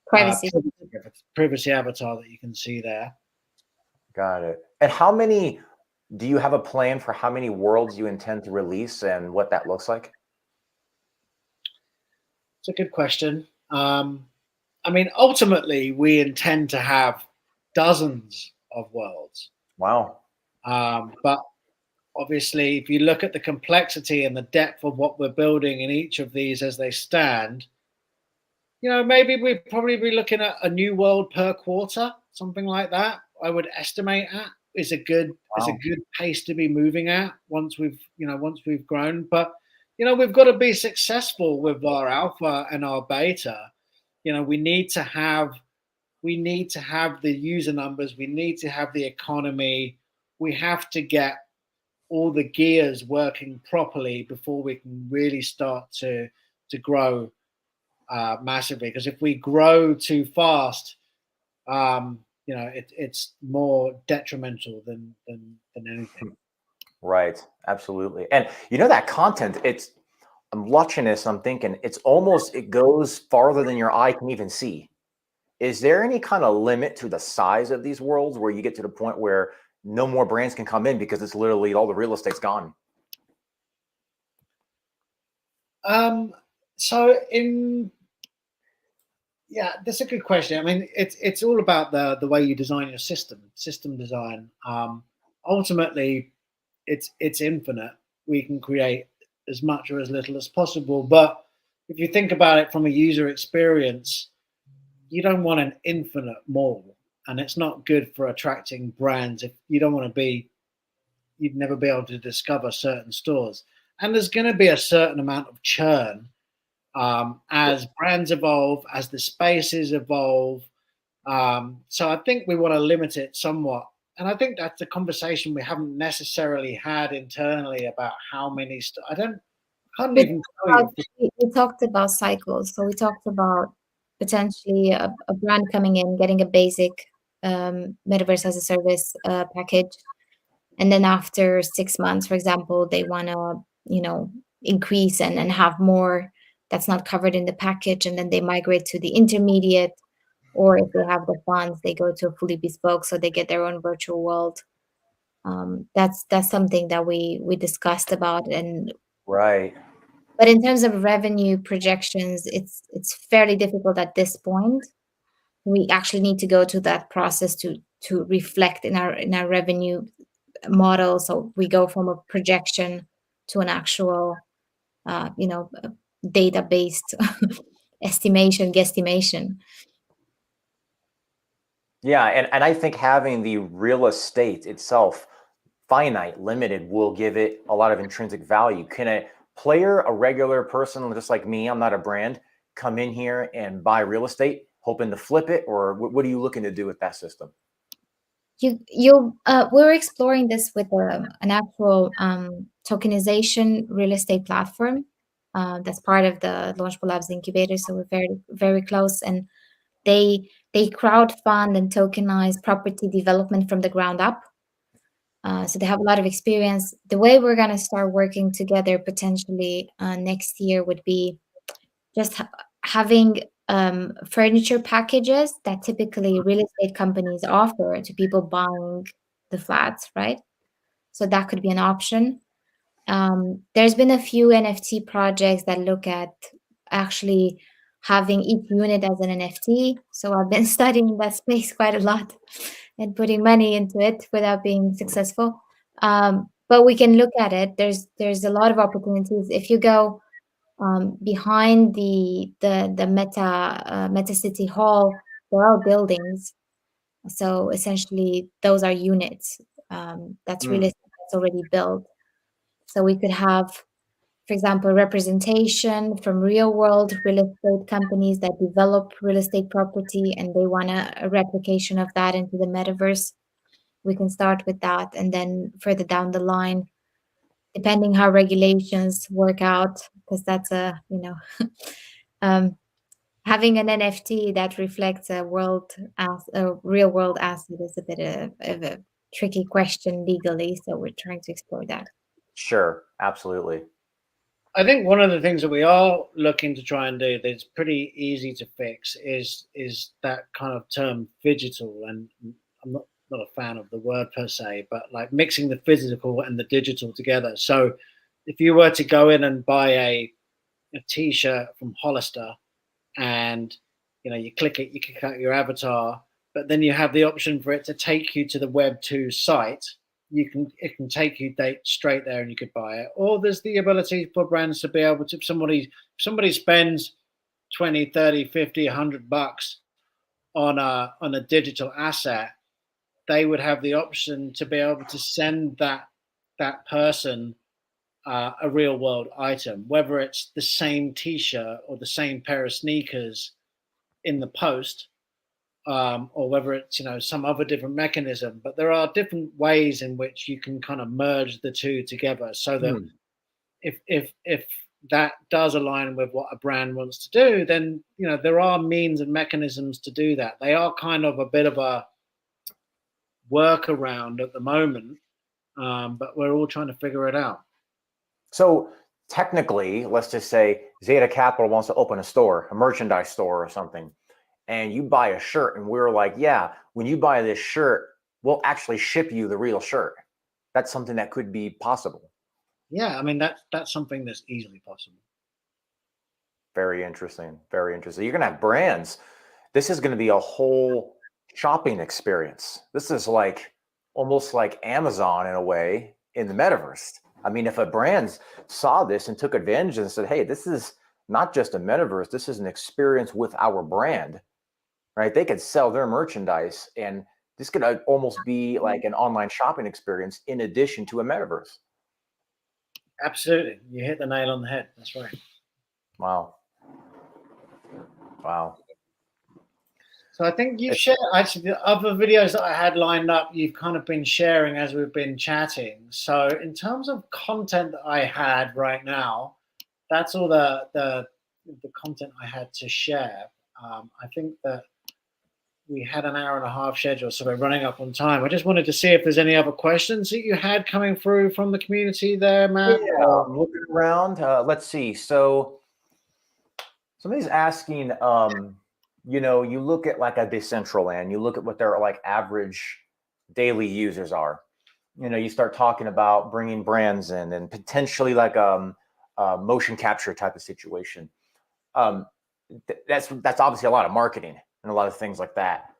privacy avatar that you can see there. Got it. And do you have a plan for how many worlds you intend to release and what that looks like? It's a good question. I mean, ultimately, we intend to have dozens of worlds. Wow. But obviously, if you look at the complexity and the depth of what we're building in each of these as they stand, maybe we'd probably be looking at a new world per quarter, something like that. I would estimate is a good pace to be moving at once we've grown. But we've got to be successful with our alpha and our beta. We need to have the user numbers. We need to have the economy. We have to get all the gears working properly before we can really start to grow massively. Because if we grow too fast, it's more detrimental than anything. Right. Absolutely. And that content, I'm watching this, I'm thinking it goes farther than your eye can even see. Is there any kind of limit to the size of these worlds where you get to the point where no more brands can come in because it's literally all the real estate's gone? Yeah, that's a good question. I mean, it's all about the way you design your system design. Ultimately, it's infinite. We can create as much or as little as possible. But if you think about it from a user experience, you don't want an infinite mall, and it's not good for attracting brands. If you don't want to you'd never be able to discover certain stores. And there's going to be a certain amount of churn as brands evolve, as the spaces evolve. So I think we want to limit it somewhat. And I think that's a conversation we haven't necessarily had internally about how many. We talked about cycles. So we talked about potentially a brand coming in, getting a basic metaverse as a service package, and then after 6 months, for example, they want to increase and have more that's not covered in the package, and then they migrate to the intermediate, or if they have the funds, they go to a fully bespoke, so they get their own virtual world. That's something that we discussed about. And Right. but in terms of revenue projections, it's fairly difficult at this point. We actually need to go to that process to reflect in our revenue model. So we go from a projection to an actual, data-based estimation, guesstimation. Yeah, and I think having the real estate itself finite, limited, will give it a lot of intrinsic value. Can a player, a regular person, just like me, I'm not a brand, come in here and buy real estate, hoping to flip it, or what are you looking to do with that system? We're exploring this with an actual tokenization real estate platform that's part of the Launchable Labs incubator. So we're very, very close, and they crowd fund and tokenize property development from the ground up. So they have a lot of experience. The way we're going to start working together potentially next year would be just having furniture packages that typically real estate companies offer to people buying the flats, right? So that could be an option. There's been a few NFT projects that look at actually having each unit as an NFT. So I've been studying that space quite a lot and putting money into it without being successful. But we can look at it. There's a lot of opportunities. If you go behind the Meta City Hall, there are buildings. So essentially, those are units. That's real estate that's already built. So we could have, for example, representation from real world real estate companies that develop real estate property and they want a replication of that into the metaverse. We can start with that, and then further down the line, depending how regulations work out, because that's having an NFT that reflects a real world asset is a bit of a tricky question legally. So we're trying to explore that. Sure, absolutely. I think one of the things that we are looking to try and do that's pretty easy to fix is that kind of term digital, and I'm not a fan of the word per se, but like mixing the physical and the digital together. So if you were to go in and buy a t-shirt from Hollister, and you click it, you click out your avatar, but then you have the option for it to take you to the Web2 site. It can take you straight there and you could buy it. Or there's the ability for brands to be able to, if somebody spends 20, 30, 50, $100 on a digital asset, they would have the option to be able to send that person a real world item, whether it's the same t-shirt or the same pair of sneakers in the post, or whether it's some other different mechanism. But there are different ways in which you can kind of merge the two together, so that if that does align with what a brand wants to do, then there are means and mechanisms to do that. They are kind of a bit of a workaround at the moment, but we're all trying to figure it out. So technically, let's just say Xeta Capital wants to open a store, a merchandise store or something, and you buy a shirt, and we're like, yeah, when you buy this shirt, we'll actually ship you the real shirt. That's something that could be possible. Yeah, I mean that's something that's easily possible. Very interesting. Very interesting. You're going to have brands. This is going to be a whole shopping experience. This is like almost like Amazon in a way in the metaverse. I mean, if a brand saw this and took advantage and said, hey, this is not just a metaverse, this is an experience with our brand, right? They could sell their merchandise, and this could almost be like an online shopping experience in addition to a metaverse. Absolutely. You hit the nail on the head. That's right. Wow. Wow. So I think you've shared, actually, the other videos that I had lined up, you've kind of been sharing as we've been chatting. So in terms of content that I had right now, that's all the content I had to share. I think that we had an hour and a half schedule, so we're running up on time. I just wanted to see if there's any other questions that you had coming through from the community there, Matt. Yeah, I'm looking around. Let's see. So somebody's asking, you look at like a Decentraland, you look at what their like average daily users are. you start talking about bringing brands in and potentially like a motion capture type of situation. That's obviously a lot of marketing and a lot of things like that.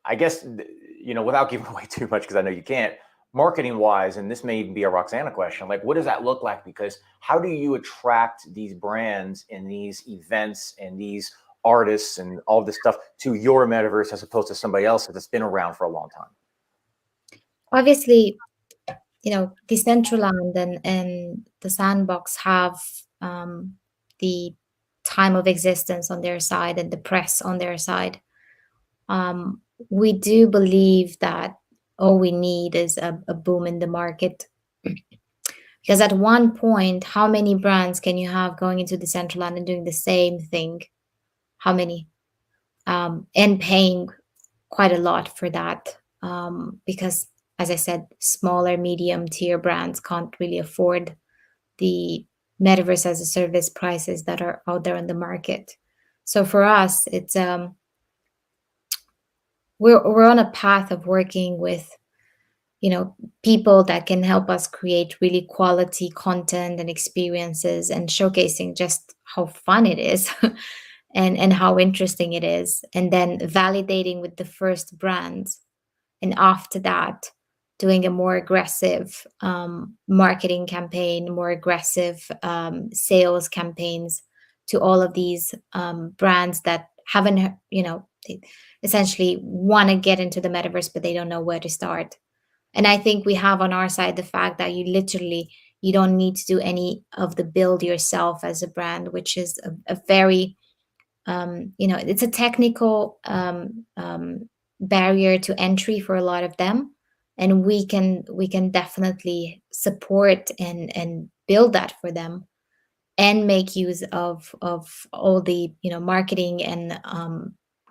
I guess, without giving away too much, because I know you can't, marketing wise, and this may even be a Roxana question, like what does that look like? Because how do you attract these brands and these events and these artists and all this stuff to your metaverse as opposed to somebody else that's been around for a long time? Obviously, Decentraland and the Sandbox have the time of existence on their side and the press on their side. We do believe that all we need is a boom in the market. Because at one point, how many brands can you have going into Decentraland and doing the same thing? How many? And paying quite a lot for that. Because, as I said, smaller, medium tier brands can't really afford the metaverse as a service prices that are out there on the market. So for us, it's we're on a path of working with people that can help us create really quality content and experiences and showcasing just how fun it is and how interesting it is, and then validating with the first brands, and after that doing a more aggressive marketing campaign, more aggressive sales campaigns to all of these brands that haven't they essentially want to get into the metaverse but they don't know where to start. And I think we have on our side the fact that you don't need to do any of the build yourself as a brand, which is a very it's a technical barrier to entry for a lot of them, and we can definitely support and build that for them and make use of all the marketing and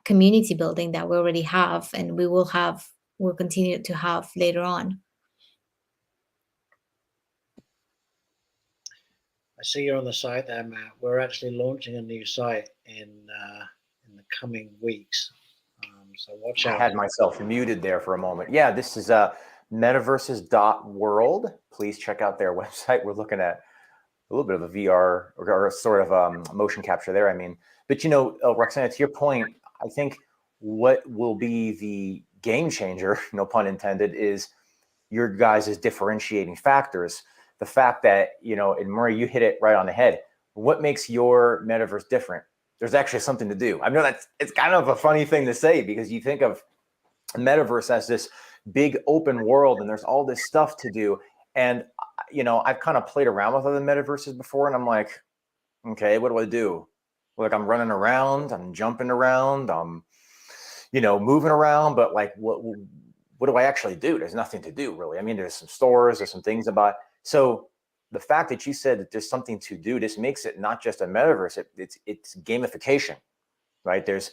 community building that we already have, and we'll continue to have later on. I see you're on the site there, Matt. We're actually launching a new site in the coming weeks, so watch out. I had myself muted there for a moment. Yeah, this is MetaVersus.world. Please check out their website. We're looking at a little bit of a VR or sort of motion capture there. I mean, but Roxana, to your point, I think what will be the game changer, no pun intended, is your guys' differentiating factors. The fact that, and Murray, you hit it right on the head. What makes your metaverse different? There's actually something to do. I know it's kind of a funny thing to say because you think of metaverse as this big open world and there's all this stuff to do. And, I've kind of played around with other metaverses before and I'm like, okay, what do I do? Like I'm running around, I'm jumping around, I'm, moving around, but like, what do I actually do? There's nothing to do really. I mean, there's some stores, there's some things about, so the fact that you said that there's something to do, this makes it not just a metaverse, it's gamification, right? There's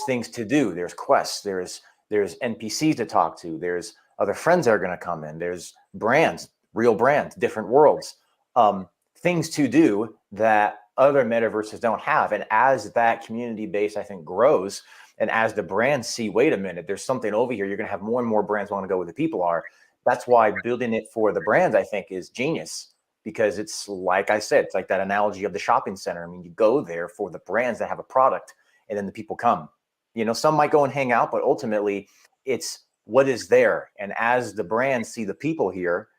things to do, there's quests, there's NPCs to talk to, there's other friends that are going to come in, there's brands, real brands, different worlds, things to do that other metaverses don't have. And as that community base, I think, grows, and as the brands see, wait a minute, there's something over here, you're going to have more and more brands want to go where the people are. That's why building it for the brands, I think, is genius, because it's like I said, it's like that analogy of the shopping center. I mean, you go there for the brands that have a product and then the people come. Some might go and hang out, but ultimately it's what is there. And as the brands see the people here,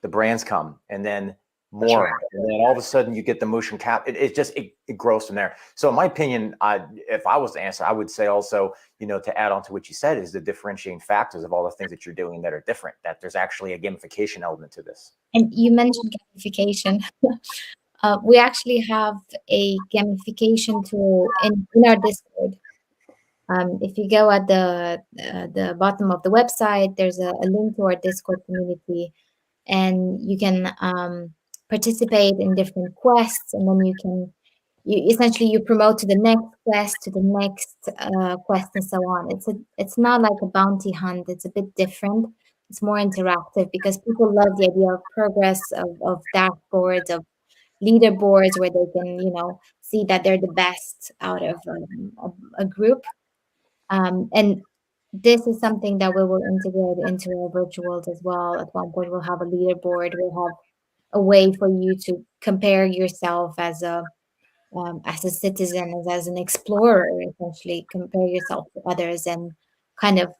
the brands come, and then more, right. And then all of a sudden you get the motion cap. It grows from there. So in my opinion, if I was to answer, I would say also, to add on to what you said, is the differentiating factors of all the things that you're doing that are different, that there's actually a gamification element to this. And you mentioned gamification. We actually have a gamification tool in our Discord. If you go at the bottom of the website, there's a link to our Discord community, and you can participate in different quests, and then you promote to the next quest, to the next quest, and so on. It's not like a bounty hunt. It's a bit different. It's more interactive because people love the idea of progress, of dashboards, of leaderboards where they can see that they're the best out of a group. And this is something that we will integrate into our virtual world as well. At one point, we'll have a leaderboard. We'll have a way for you to compare yourself as a citizen, as an explorer, essentially compare yourself to others and kind of,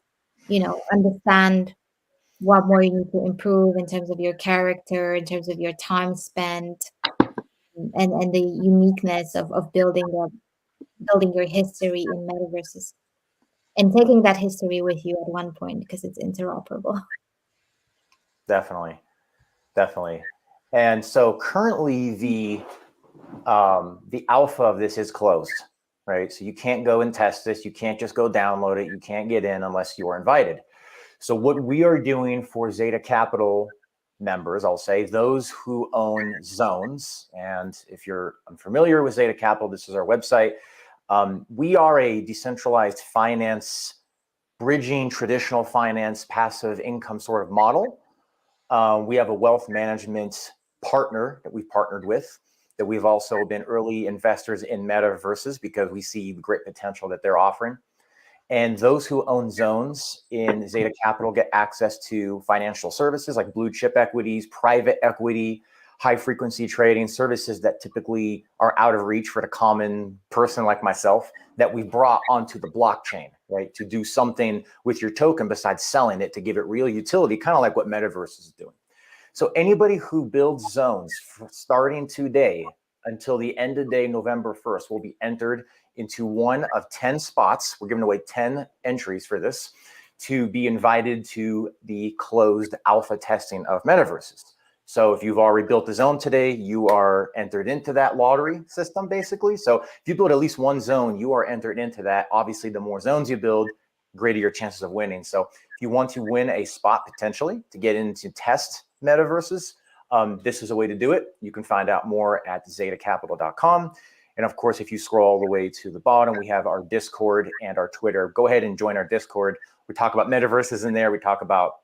understand what more you need to improve in terms of your character, in terms of your time spent, and the uniqueness of building your history in metaverses and taking that history with you at one point because it's interoperable. Definitely. And so currently the alpha of this is closed, right? So you can't go and test this. You can't just go download it. You can't get in unless you're invited. So what we are doing for Zeta Capital members, I'll say those who own zones. And if you're unfamiliar with Zeta Capital, this is our website. We are a decentralized finance, bridging traditional finance, passive income sort of model. We have a wealth management partner that we've partnered with, that we've also been early investors in MetaVersus because we see the great potential that they're offering. And those who own zones in Zeta Capital get access to financial services like blue chip equities, private equity, high frequency trading, services that typically are out of reach for the common person like myself, that we've brought onto the blockchain, right? To do something with your token besides selling it, to give it real utility, kind of like what MetaVersus is doing. So anybody who builds zones starting today until the end of day, November 1st, will be entered into one of 10 spots. We're giving away 10 entries for this to be invited to the closed alpha testing of MetaVersus. So if you've already built a zone today, you are entered into that lottery system, basically. So if you build at least one zone, you are entered into that. Obviously, the more zones you build, greater your chances of winning. So if you want to win a spot potentially to get into test MetaVersus, this is a way to do it. You can find out more at xetacapital.com. And of course, if you scroll all the way to the bottom, we have our Discord and our Twitter. Go ahead and join our Discord. We talk about MetaVersus in there. We talk about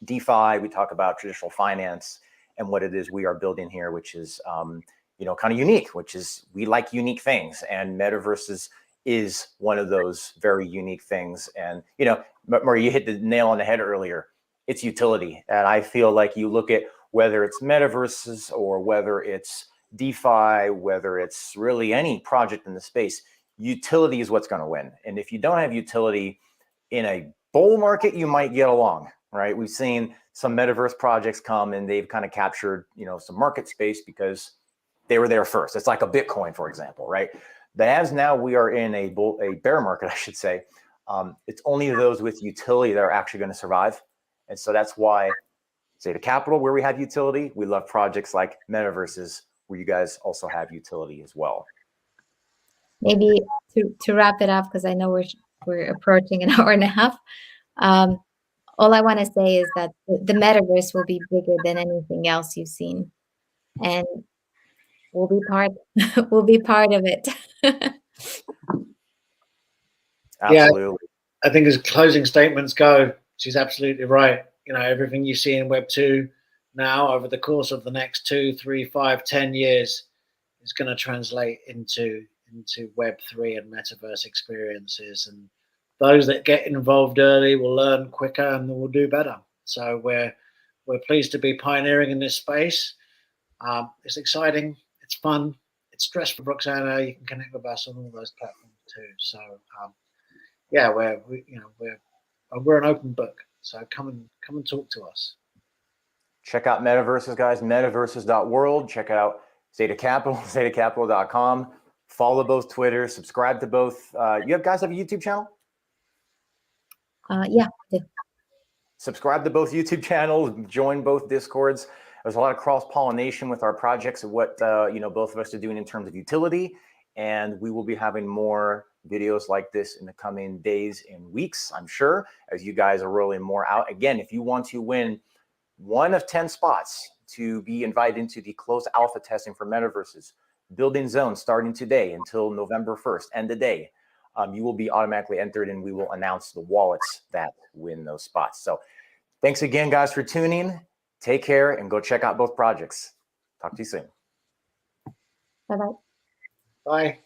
DeFi. We talk about traditional finance and what it is we are building here, which is, kind of unique, which is we like unique things. And MetaVersus is one of those very unique things. And, Murray, you hit the nail on the head earlier. It's utility. And I feel like you look at whether it's MetaVersus or whether it's DeFi, whether it's really any project in the space, utility is what's going to win. And if you don't have utility in a bull market, you might get along, right? We've seen some metaverse projects come and they've kind of captured, some market space because they were there first. It's like a Bitcoin, for example, right? But as now we are in a bear market, I should say, it's only those with utility that are actually going to survive. And so that's why Zeta Capital, where we have utility, we love projects like MetaVersus, where you guys also have utility as well. Maybe to wrap it up, because I know we're approaching an hour and a half. All I want to say is that the metaverse will be bigger than anything else you've seen, and we'll be part of it. Absolutely. Yeah, I think as closing statements go, she's absolutely right. Everything you see in Web 2 now over the course of the next 2, 3, 5, 10 years is going to translate into Web 3 and metaverse experiences. And those that get involved early will learn quicker and will do better. So we're pleased to be pioneering in this space. It's exciting. It's fun. It's stressful, Roxana. You can connect with us on all those platforms too. So we're an open book. So come and talk to us. Check out MetaVersus, guys. MetaVersus.world. Check out Zeta Capital, xetacapital.com. Follow both Twitter. Subscribe to both. You guys have a YouTube channel? Yeah. Subscribe to both YouTube channels. Join both Discords. There's a lot of cross-pollination with our projects and what both of us are doing in terms of utility. And we will be having more videos like this in the coming days and weeks, I'm sure, as you guys are rolling more out. Again, if you want to win one of 10 spots to be invited into the closed alpha testing for MetaVersus, building zones starting today until November 1st, end of day, you will be automatically entered and we will announce the wallets that win those spots. So thanks again, guys, for tuning. Take care and go check out both projects. Talk to you soon. Bye-bye. Bye.